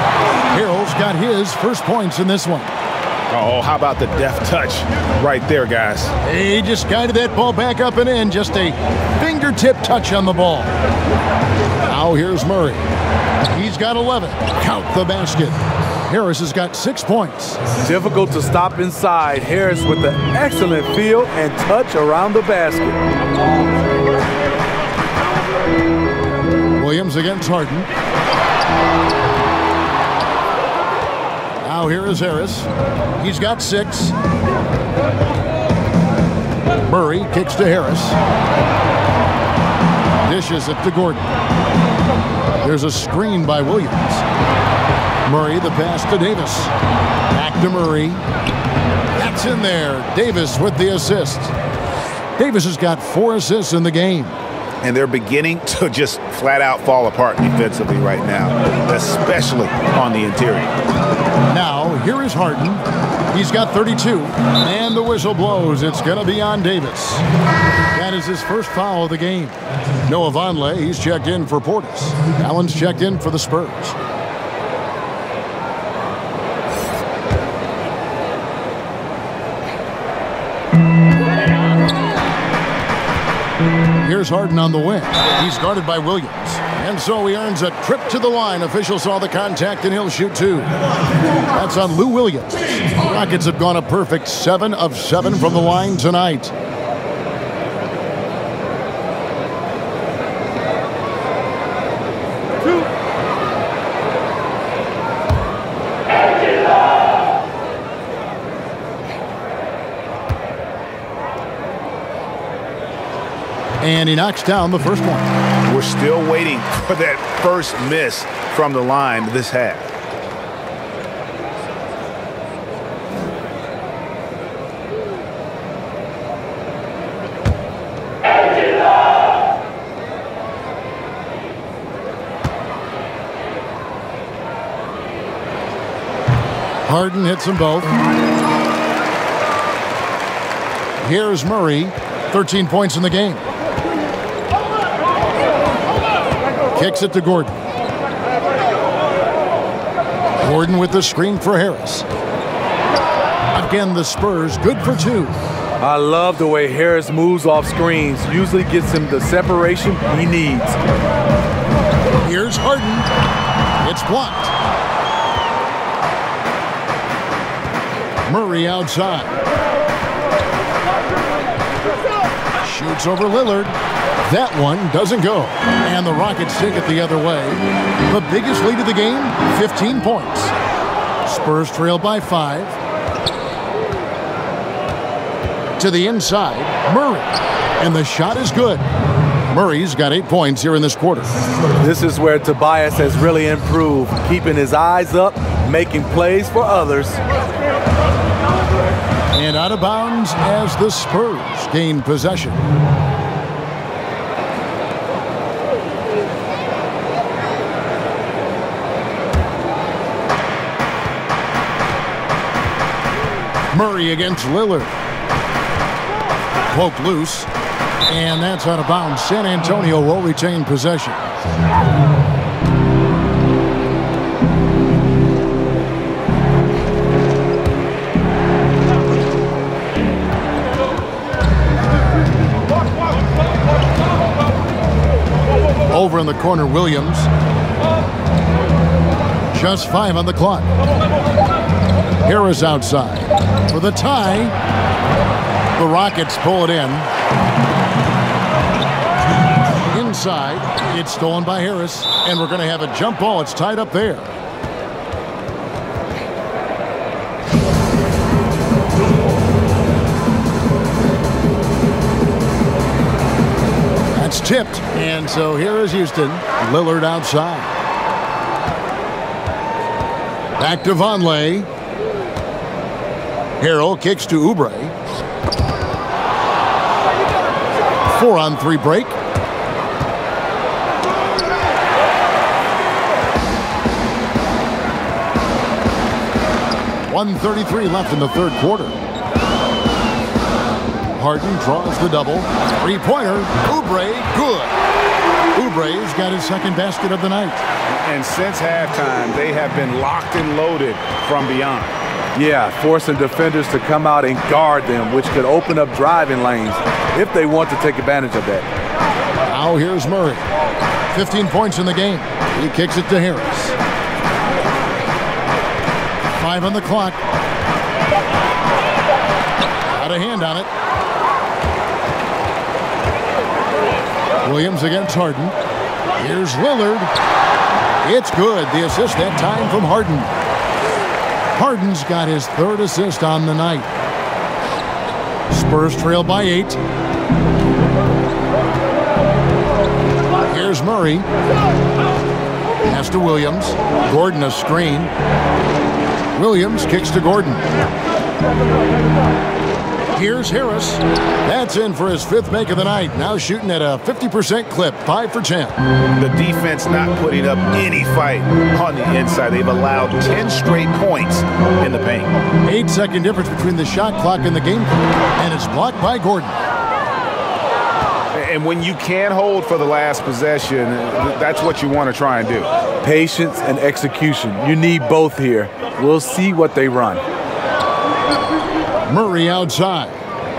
Harrell's got his first points in this one. Oh, how about the deft touch right there, guys? He just guided that ball back up and in. Just a fingertip touch on the ball. Now here's Murray. He's got 11. Count the basket. Harris has got 6 points. Difficult to stop inside. Harris with the excellent feel and touch around the basket. Williams against Harden. Now here is Harris. He's got 6. Murray kicks to Harris. Dishes it to Gordon. There's a screen by Williams. Murray the pass to Davis. Back to Murray. That's in there. Davis with the assist. Davis has got 4 assists in the game. And they're beginning to just flat out fall apart defensively right now, especially on the interior. Now, here is Harden. He's got 32. And the whistle blows. It's going to be on Davis. That is his first foul of the game. Noah Vonleh, he's checked in for Portis. Allen's checked in for the Spurs. Here's Harden on the wing. He's guarded by Williams. And so he earns a trip to the line. Official saw the contact, and he'll shoot 2. That's on Lou Williams. The Rockets have gone a perfect 7 of 7 from the line tonight. And he knocks down the first one. We're still waiting for that first miss from the line this half. Harden hits them both. Here's Murray, 13 points in the game. Kicks it to Gordon. Gordon with the screen for Harris. Again, the Spurs good for 2. I love the way Harris moves off screens. Usually gets him the separation he needs. Here's Harden. It's blocked. Murray outside. Shoots over Lillard. That one doesn't go. And the Rockets take it the other way. The biggest lead of the game, 15 points. Spurs trail by 5. To the inside, Murray. And the shot is good. Murray's got 8 points here in this quarter. This is where Tobias has really improved, keeping his eyes up, making plays for others. And out of bounds as the Spurs gain possession. Murray against Lillard. Poked loose. And that's out of bounds. San Antonio will retain possession. Over in the corner, Williams. Just 5 on the clock. Harris outside for the tie. The Rockets pull it in. Inside, it's stolen by Harris, and we're going to have a jump ball. It's tied up there. That's tipped, and so here is Houston. Lillard outside. Back to Vonleh. Harrell kicks to Oubre. 4-on-3 break. .133 left in the third quarter. Harden draws the double. 3-pointer. Oubre, good. Oubre's got his second basket of the night. And since halftime, they have been locked and loaded from beyond. Yeah, forcing defenders to come out and guard them, which could open up driving lanes if they want to take advantage of that. Now here's Murray. 15 points in the game. He kicks it to Harris. 5 on the clock. Got a hand on it. Williams against Harden. Here's Lillard. It's good. The assist that time from Harden. Harden's got his third assist on the night. Spurs trail by 8. Here's Murray. Pass to Williams. Gordon a screen. Williams kicks to Gordon. Here's Harris. That's in for his 5th make of the night. Now shooting at a 50% clip. 5 for 10. The defense not putting up any fight on the inside. They've allowed 10 straight points in the paint. 8-second difference between the shot clock and the game clock. And it's blocked by Gordon. And when you can't hold for the last possession, that's what you want to try and do. Patience and execution. You need both here. We'll see what they run. Murray outside.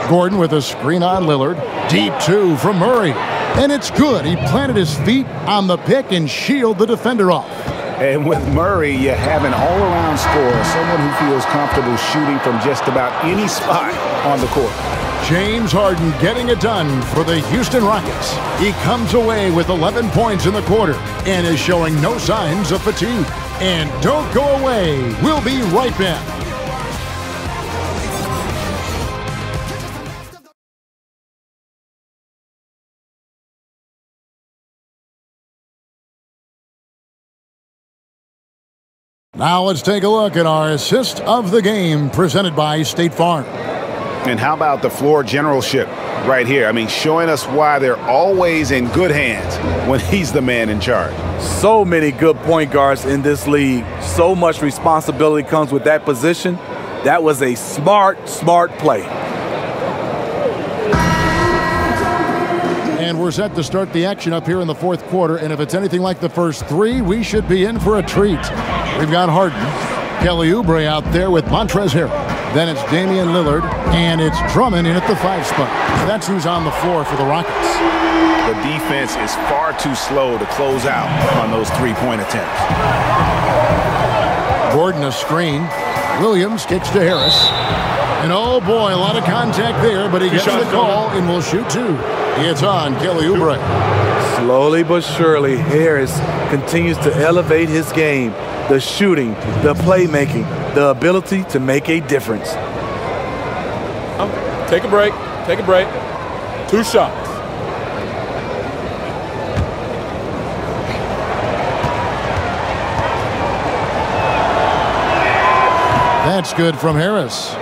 Gordon with a screen on Lillard. Deep 2 from Murray. And it's good. He planted his feet on the pick and shielded the defender off. And with Murray, you have an all-around scorer, someone who feels comfortable shooting from just about any spot on the court. James Harden getting it done for the Houston Rockets. He comes away with 11 points in the quarter and is showing no signs of fatigue. And don't go away. We'll be right back. Now let's take a look at our assist of the game presented by State Farm. And how about the floor generalship? right here. I mean, showing us why they're always in good hands when he's the man in charge. So many good point guards in this league. So much responsibility comes with that position. That was a smart play. And we're set to start the action up here in the fourth quarter. And if it's anything like the first three, we should be in for a treat. We've got Harden, Kelly Oubre out there with Montrezl Harrell. Then it's Damian Lillard, and it's Drummond in at the 5 spot. That's who's on the floor for the Rockets. The defense is far too slow to close out on those three-point attempts. Gordon a screen. Williams kicks to Harris. And oh boy, a lot of contact there, but he gets the call and will shoot 2. It's on Kelly Oubre. Slowly but surely, Harris continues to elevate his game. The shooting, the playmaking, the ability to make a difference. Take a break. Take a break. 2 shots. That's good from Harris.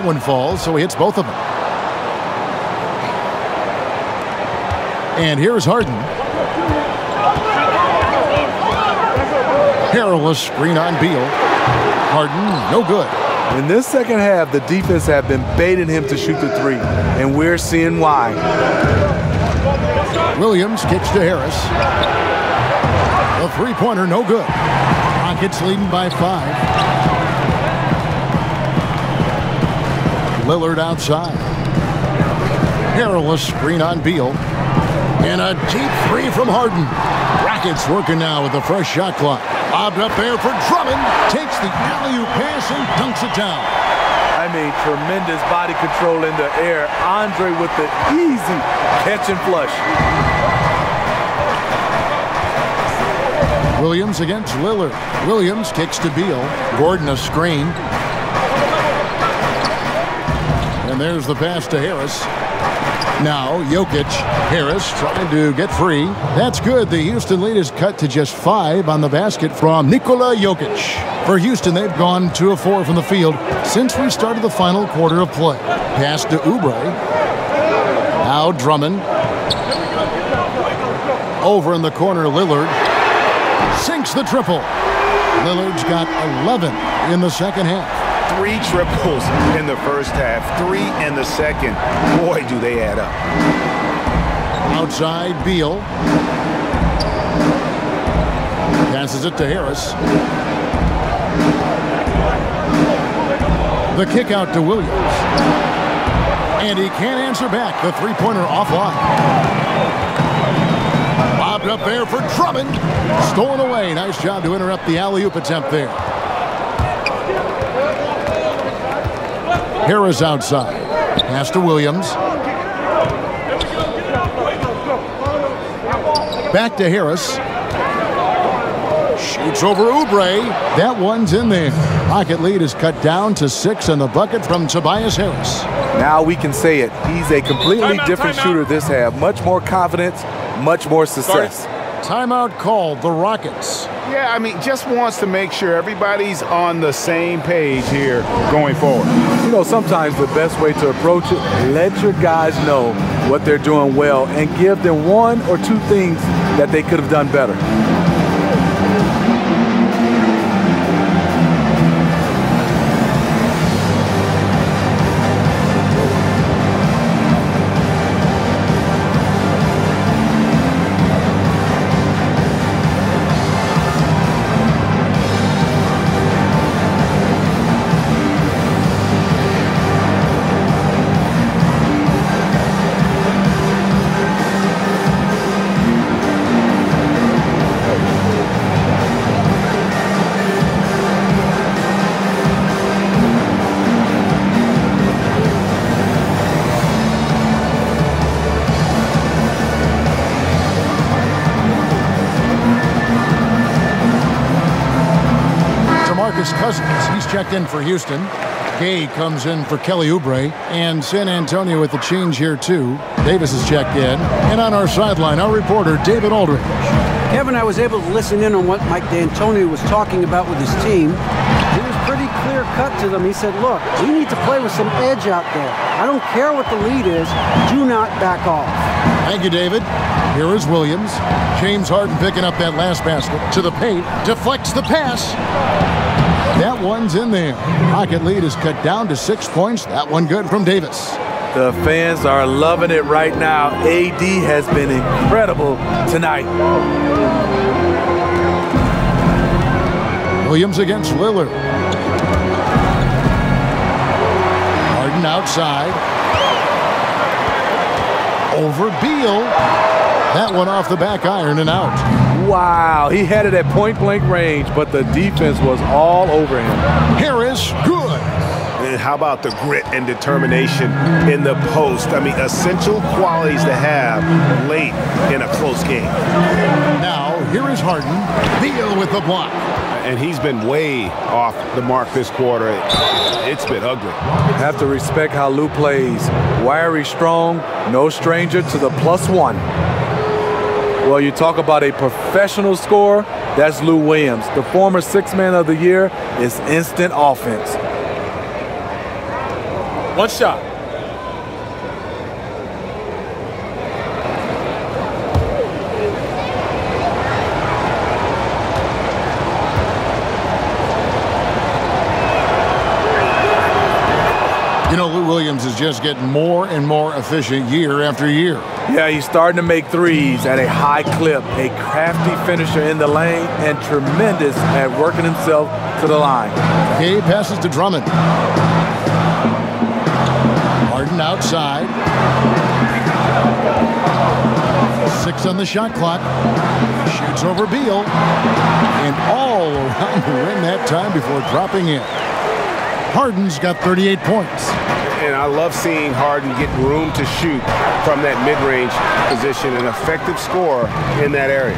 One falls, so he hits both of them. And here's Harden. Harrell screen on Beal. Harden, no good. In this second half, the defense have been baiting him to shoot the 3, and we're seeing why. Williams kicks to Harris. A 3-pointer, no good. Rockets leading by 5. Lillard outside. Harrell screen on Beal. And a deep 3 from Harden. Rockets working now with the fresh shot clock. Lobbed up there for Drummond. Takes the alley-oop pass and dunks it down. I mean, tremendous body control in the air. Andre with the easy catch and flush. Williams against Lillard. Williams kicks to Beal. Gordon a screen. And there's the pass to Harris. Now Jokic. Harris trying to get free. That's good. The Houston lead is cut to just 5 on the basket from Nikola Jokic. For Houston, they've gone 2 of 4 from the field since we started the final quarter of play. Pass to Oubre. Now Drummond. Over in the corner, Lillard. Sinks the triple. Lillard's got 11 in the second half. 3 triples in the first half, 3 in the second. Boy, do they add up. Outside, Beal. Passes it to Harris. The kick out to Williams. And he can't answer back. The 3-pointer offline. Lobbed up there for Drummond. Stolen away. Nice job to interrupt the alley-oop attempt there. Harris outside. Pass to Williams. Back to Harris. Shoots over Oubre. That one's in there. Rocket lead is cut down to 6 in the bucket from Tobias Harris. Now we can say it. He's a completely different shooter this half. Much more confidence, much more success. Timeout called, the Rockets. Yeah, I mean, just wants to make sure everybody's on the same page here going forward. You know, sometimes the best way to approach it, let your guys know what they're doing well and give them 1 or 2 things that they could have done better. Cousins. He's checked in for Houston. Gay comes in for Kelly Oubre, and San Antonio with the change here too. Davis is checked in, and on our sideline, our reporter David Aldridge. Kevin, I was able to listen in on what Mike D'Antoni was talking about with his team. He was pretty clear-cut to them. He said, look, we need to play with some edge out there. I don't care what the lead is. Do not back off. Thank you, David. Here is Williams. James Harden picking up that last basket. To the paint. Deflects the pass. That one's in there. Rocket lead is cut down to 6 points. That one good from Davis. The fans are loving it right now. AD has been incredible tonight. Williams against Lillard. Harden outside. Over Beal. That one off the back iron and out. Wow, he had it at point-blank range, but the defense was all over him. Harris, good. And how about the grit and determination in the post? I mean, essential qualities to have late in a close game. Now, here is Harden. Beal with the block. And he's been way off the mark this quarter. It's been ugly. Have to respect how Lou plays. Wiry, strong, no stranger to the +1. Well, you talk about a professional scorer, that's Lou Williams. The former Sixth Man of the Year is instant offense. One shot. You know, Lou Williams is just getting more and more efficient year after year. Yeah, he's starting to make threes at a high clip, a crafty finisher in the lane, and tremendous at working himself to the line. Gay passes to Drummond. Harden outside. 6 on the shot clock. Shoots over Beal. And all around the rim that time before dropping in. Harden's got 38 points. And I love seeing Harden get room to shoot from that mid-range position, an effective scorer in that area.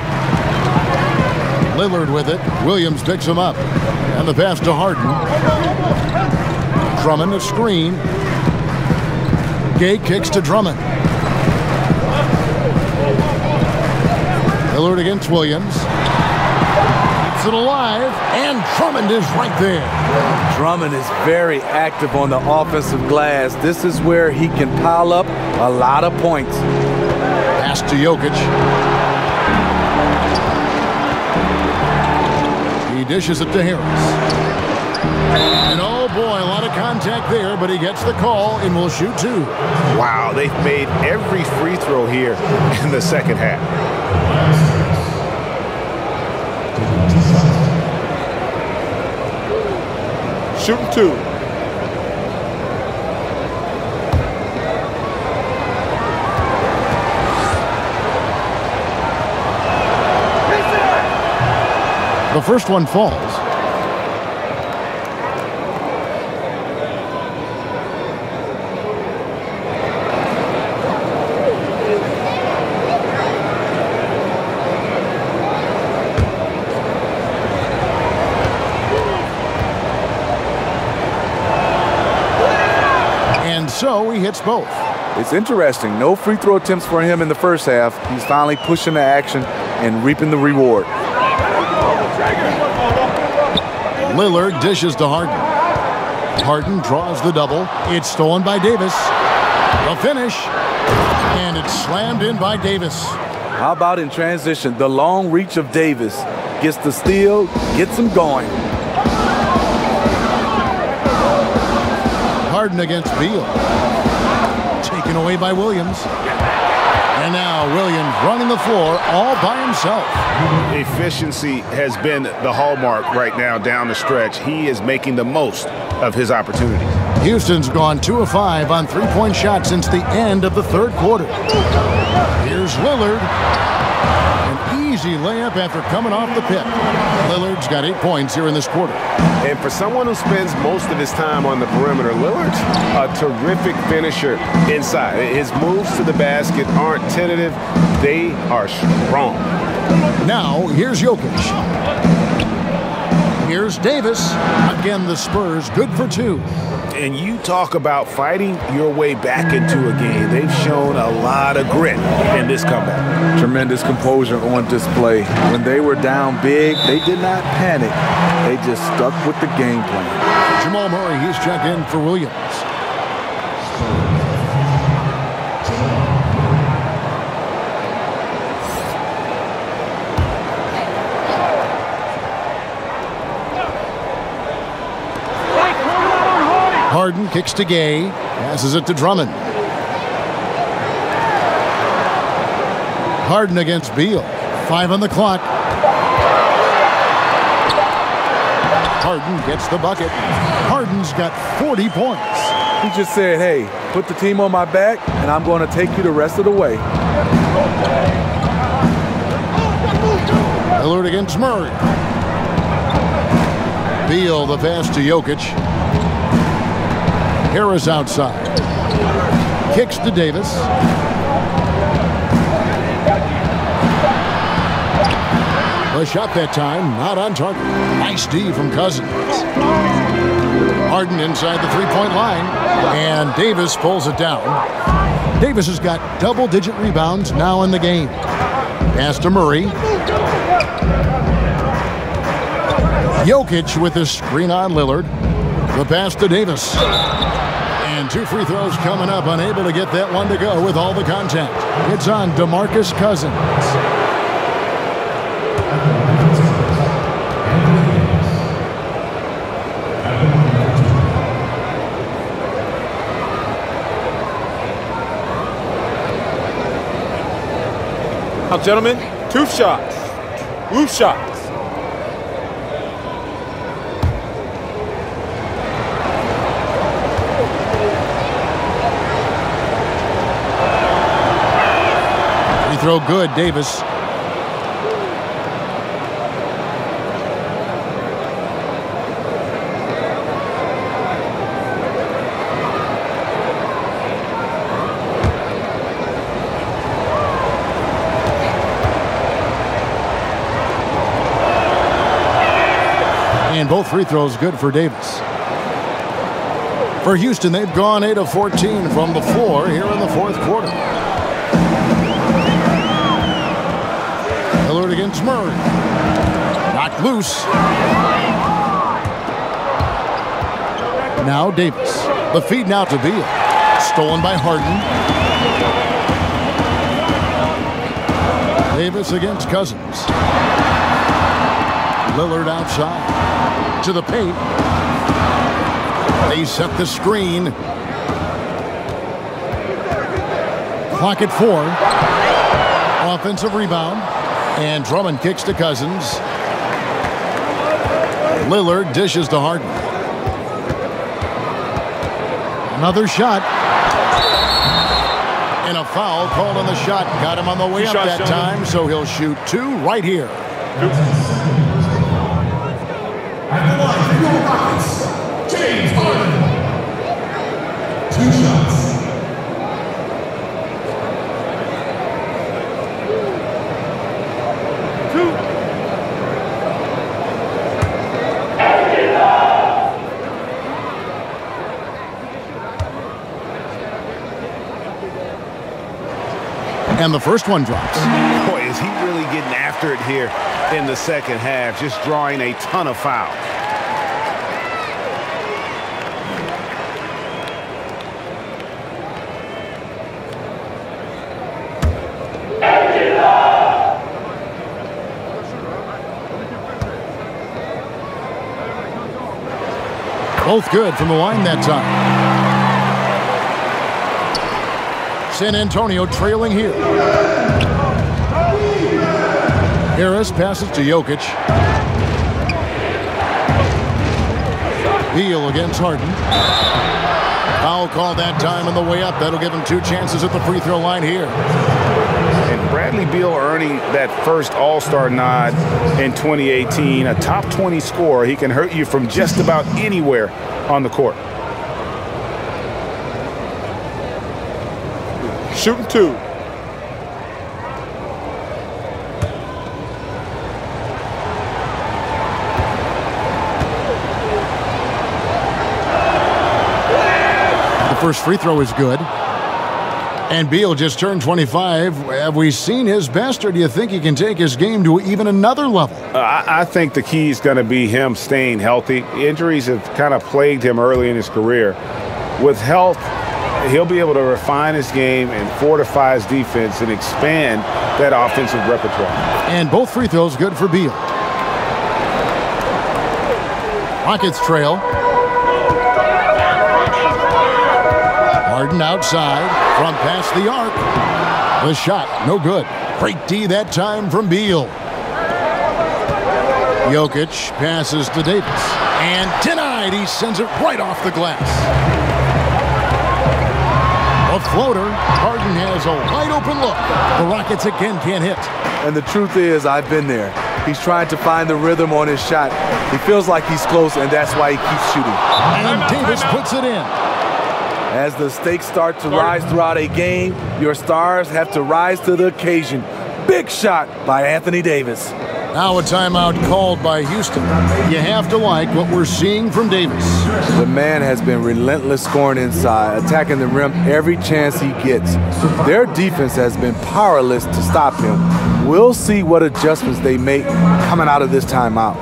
Lillard with it. Williams picks him up. And the pass to Harden. Drummond a screen. Gay kicks to Drummond. Lillard against Williams. Keeps it alive, and Drummond is right there. Drummond is very active on the offensive glass. This is where he can pile up a lot of points. Pass to Jokic. He dishes it to Harris. And oh boy, a lot of contact there, but he gets the call and will shoot 2. Wow, they've made every free throw here in the second half. Shooting 2. The first one falls. So he hits both. It's interesting. No free throw attempts for him in the first half. He's finally pushing the action and reaping the reward. Lillard dishes to Harden. Harden draws the double. It's stolen by Davis. The finish. And it's slammed in by Davis. How about in transition? The long reach of Davis gets the steal, gets him going. Harden against Beal. Taken away by Williams. And now Williams running the floor all by himself. Efficiency has been the hallmark right now down the stretch. He is making the most of his opportunities. Houston's gone 2 of 5 on three-point shots since the end of the third quarter. Here's Lillard. An easy layup after coming off the pick. Lillard's got 8 points here in this quarter. And for someone who spends most of his time on the perimeter, Lillard's a terrific finisher inside. His moves to the basket aren't tentative. They are strong. Now, here's Jokic. Here's Davis. Again, the Spurs good for 2. And you talk about fighting your way back into a game. They've shown a lot of grit in this comeback. Tremendous composure on display. When they were down big, they did not panic. They just stuck with the game plan. Jamal Murray, he's checked in for Williams. Harden kicks to Gay, passes it to Drummond. Harden against Beal. 5 on the clock. Harden gets the bucket. Harden's got 40 points. He just said, hey, put the team on my back, and I'm going to take you the rest of the way. Lillard against Murray. Beal, the pass to Jokic. Harris outside. Kicks to Davis. A shot that time, not on target. Nice D from Cousins. Harden inside the three-point line, and Davis pulls it down. Davis has got double-digit rebounds now in the game. Pass to Murray. Jokic with the screen on Lillard. The pass to Davis. And 2 free throws coming up, unable to get that one to go with all the contact. It's on DeMarcus Cousins. Now, gentlemen, 2 shots. Roof shots. Free throw good, Davis. And both free throws good for Davis. For Houston, they've gone 8 of 14 from the floor here in the fourth quarter. Lillard against Murray. Knocked loose. Now Davis. The feed now to Beal. Stolen by Harden. Davis against Cousins. Lillard outside. To the paint. They set the screen. Clock at 4. Offensive rebound. And Drummond kicks to Cousins. Lillard dishes to Harden. Another shot. And a foul called on the shot. Got him on the way up that time, so he'll shoot 2 right here. James Harden. 2 shots. And the first one drops. Boy, is he really getting after it here in the second half, just drawing a ton of fouls. Both good from the line that time. San Antonio trailing here. Harris passes to Jokic. Beal against Harden. Foul call that time on the way up. That'll give him 2 chances at the free throw line here. And Bradley Beal earning that first All-Star nod in 2018. A top 20 scorer. He can hurt you from just about anywhere on the court. Shooting 2. The first free throw is good. And Beal just turned 25. Have we seen his best, or do you think he can take his game to even another level? I think the key is going to be him staying healthy. Injuries have kind of plagued him early in his career. With health, he'll be able to refine his game and fortify his defense and expand that offensive repertoire. And both free throws good for Beal. Rockets trail. Harden outside from past the arc. The shot, no good. Great D that time from Beal. Jokic passes to Davis. And denied. He sends it right off the glass. A floater. Harden has a wide open look. The Rockets again can't hit. And the truth is, I've been there. He's trying to find the rhythm on his shot. He feels like he's close, and that's why he keeps shooting. And Davis puts it in. As the stakes start to rise throughout a game, your stars have to rise to the occasion. Big shot by Anthony Davis. Now a timeout called by Houston. You have to like what we're seeing from Davis. The man has been relentless scoring inside, attacking the rim every chance he gets. Their defense has been powerless to stop him. We'll see what adjustments they make coming out of this timeout.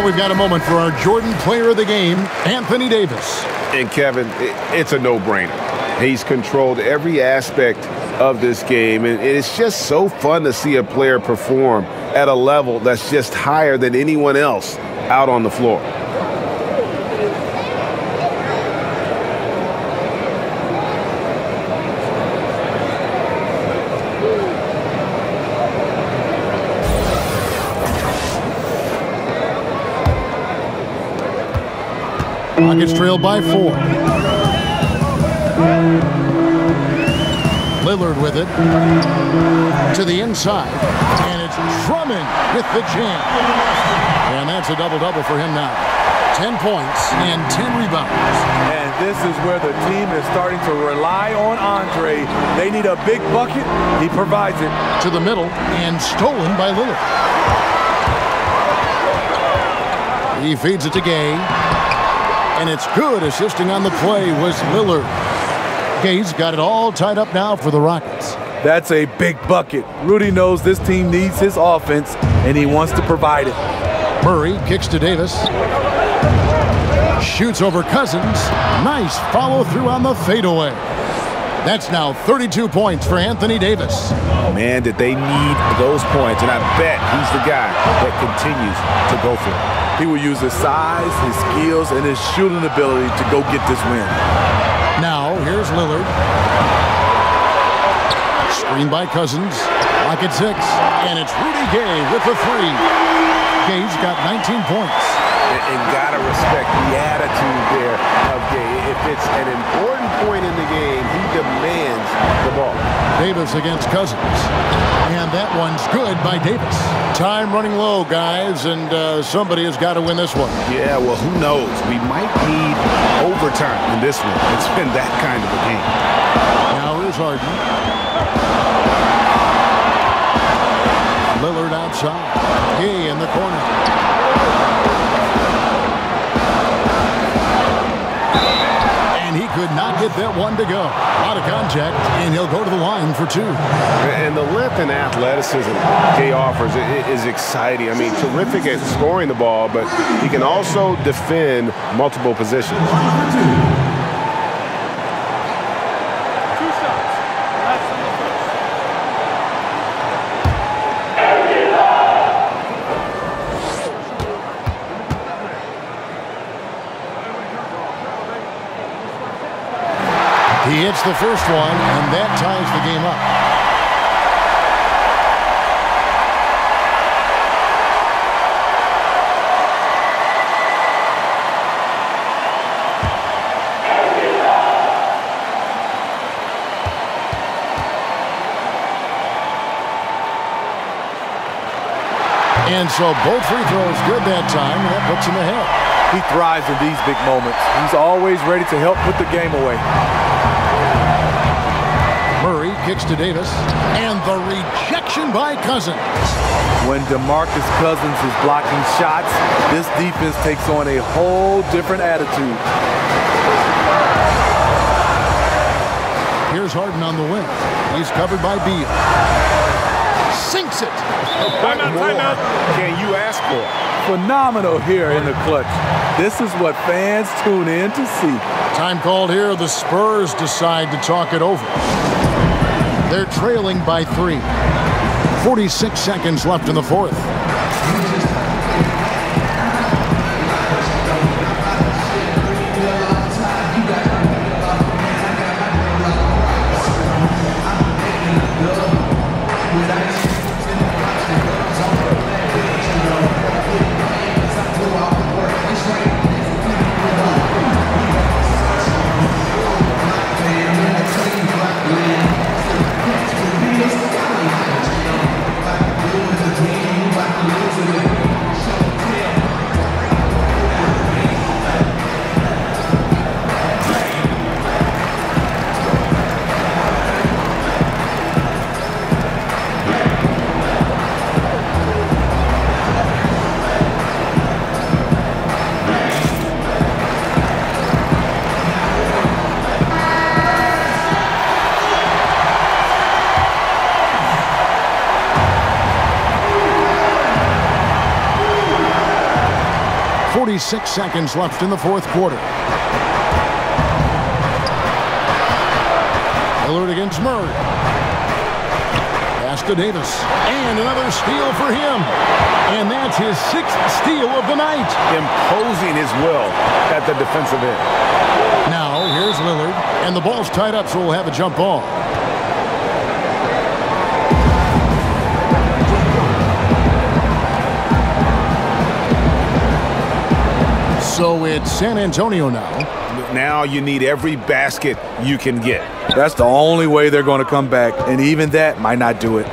We've got a moment for our Jordan Player of the Game, Anthony Davis. And Kevin, it's a no-brainer. He's controlled every aspect of this game, and it's just so fun to see a player perform at a level that's just higher than anyone else out on the floor. Rockets trail by 4. Lillard with it to the inside, and it's Drummond with the jam. And that's a double-double for him now. 10 points and 10 rebounds. And this is where the team is starting to rely on Andre. They need a big bucket. He provides it. To the middle and stolen by Lillard. He feeds it to Gay. And it's good. Assisting on the play was Lillard. Gay's got it all tied up now for the Rockets. That's a big bucket. Rudy knows this team needs his offense, and he wants to provide it. Murray kicks to Davis. Shoots over Cousins. Nice follow-through on the fadeaway. That's now 32 points for Anthony Davis. Man, did they need those points, and I bet he's the guy that continues to go for it. He will use his size, his skills, and his shooting ability to go get this win. Now, here's Lillard. Screen by Cousins. Pocket 6. And it's Rudy Gay with the 3. Gay's got 19 points. And gotta respect the attitude there of Gay. If it's an important point in the game, he demands the ball. Davis against Cousins. And that one's good by Davis. Time running low, guys, and somebody has got to win this one. Yeah, well, who knows? We might need overtime in this one. It's been that kind of a game. Now here's Harden. Lillard outside. Gay in the corner. He could not get that one to go. Out of contact, and he'll go to the line for 2. And the length and athleticism Gay offers is exciting. I mean, terrific at scoring the ball, but he can also defend multiple positions. He hits the first one, and that ties the game up. And so both free throws good that time, and that puts him ahead. He thrives in these big moments. He's always ready to help put the game away. Murray kicks to Davis, and the rejection by Cousins. When DeMarcus Cousins is blocking shots, this defense takes on a whole different attitude. Here's Harden on the wing. He's covered by Beal. Sinks it. What more can you ask for? Phenomenal here in the clutch. This is what fans tune in to see. Time called here. The Spurs decide to talk it over. They're trailing by 3. 46 seconds left in the fourth. Six seconds left in the fourth quarter. Lillard against Murray. Pass to Davis. And another steal for him. And that's his 6th steal of the night. Imposing his will at the defensive end. Now, here's Lillard. And the ball's tied up, so we'll have a jump ball. So it's San Antonio now. Now you need every basket you can get. That's the only way they're going to come back, and even that might not do it.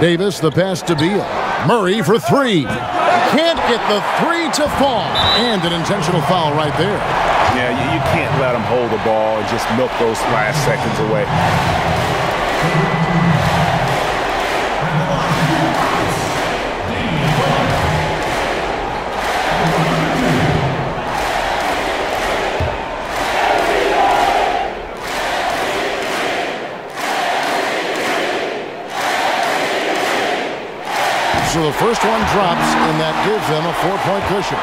Davis, the pass to Beal. Murray for 3. Can't get the 3 to fall. And an intentional foul right there. Yeah, you can't let him hold the ball and just milk those last seconds away. So the first one drops, and that gives them a 4-point cushion.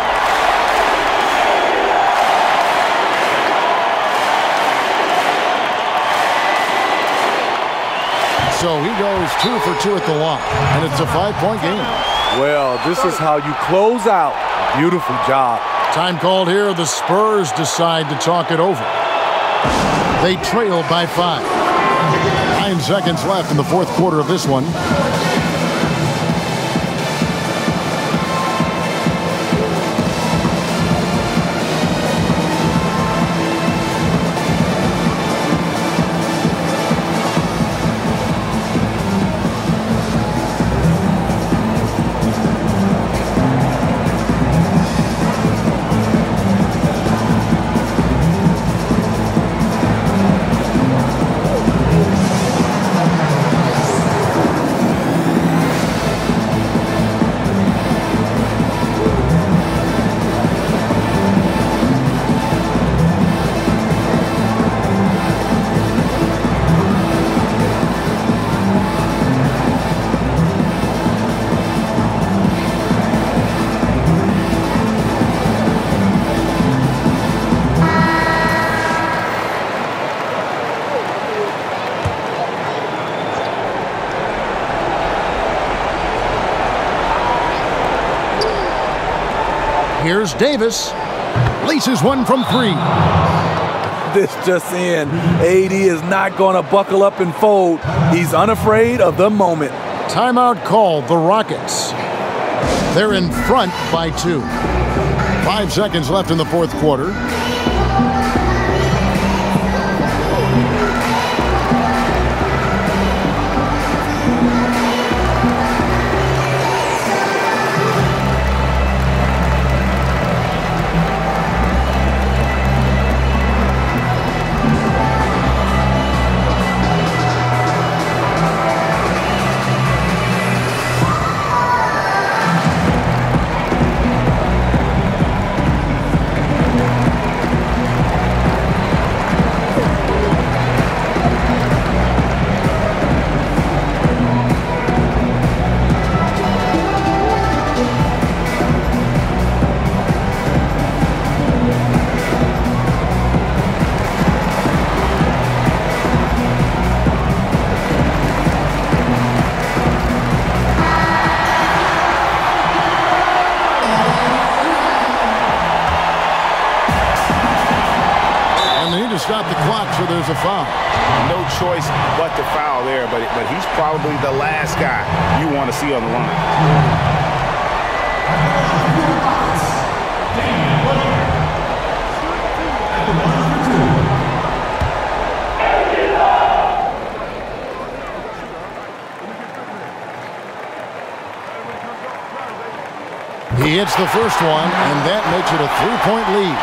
So he goes 2 for 2 at the line, and it's a 5-point game. Well, this is how you close out. Beautiful job. Time called here. The Spurs decide to talk it over. They trail by 5. 9 seconds left in the fourth quarter of this one. Here's Davis. Laces one from 3. This just in. AD is not going to buckle up and fold. He's unafraid of the moment. Timeout called. The Rockets. They're in front by 2. 5 seconds left in the fourth quarter. stop the clock, so there's a foul. No choice but to foul there, but he's probably the last guy you want to see on the line. He hits the first one, and that makes it a 3-point lead.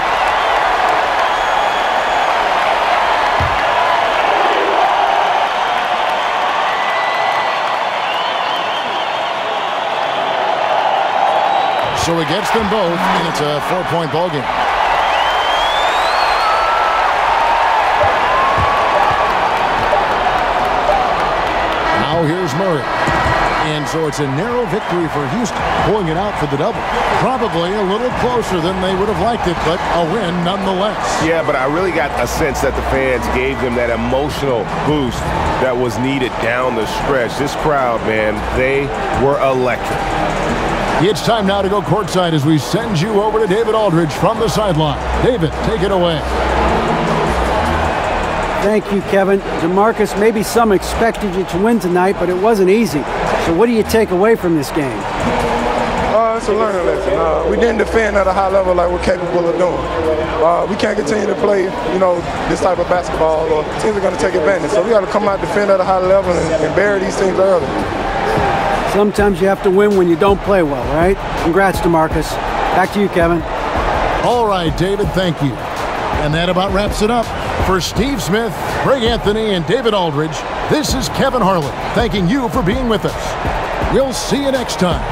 So he gets them both, and it's a 4-point ball game. Now here's Murray. And so it's a narrow victory for Houston, pulling it out for the double. Probably a little closer than they would have liked it, but a win nonetheless. Yeah, but I really got a sense that the fans gave them that emotional boost that was needed down the stretch. This crowd, man, they were electric. It's time now to go courtside as we send you over to David Aldridge from the sideline. David, take it away. Thank you, Kevin. DeMarcus, maybe some expected you to win tonight, but it wasn't easy. So what do you take away from this game? It's a learning lesson. We didn't defend at a high level like we're capable of doing. We can't continue to play, this type of basketball, or teams are going to take advantage. So we got to come out, defend at a high level, and bury these teams early. Sometimes you have to win when you don't play well, right? Congrats, DeMarcus. Back to you, Kevin. All right, David, thank you. And that about wraps it up. For Steve Smith, Greg Anthony, and David Aldridge, this is Kevin Harlan, thanking you for being with us. We'll see you next time.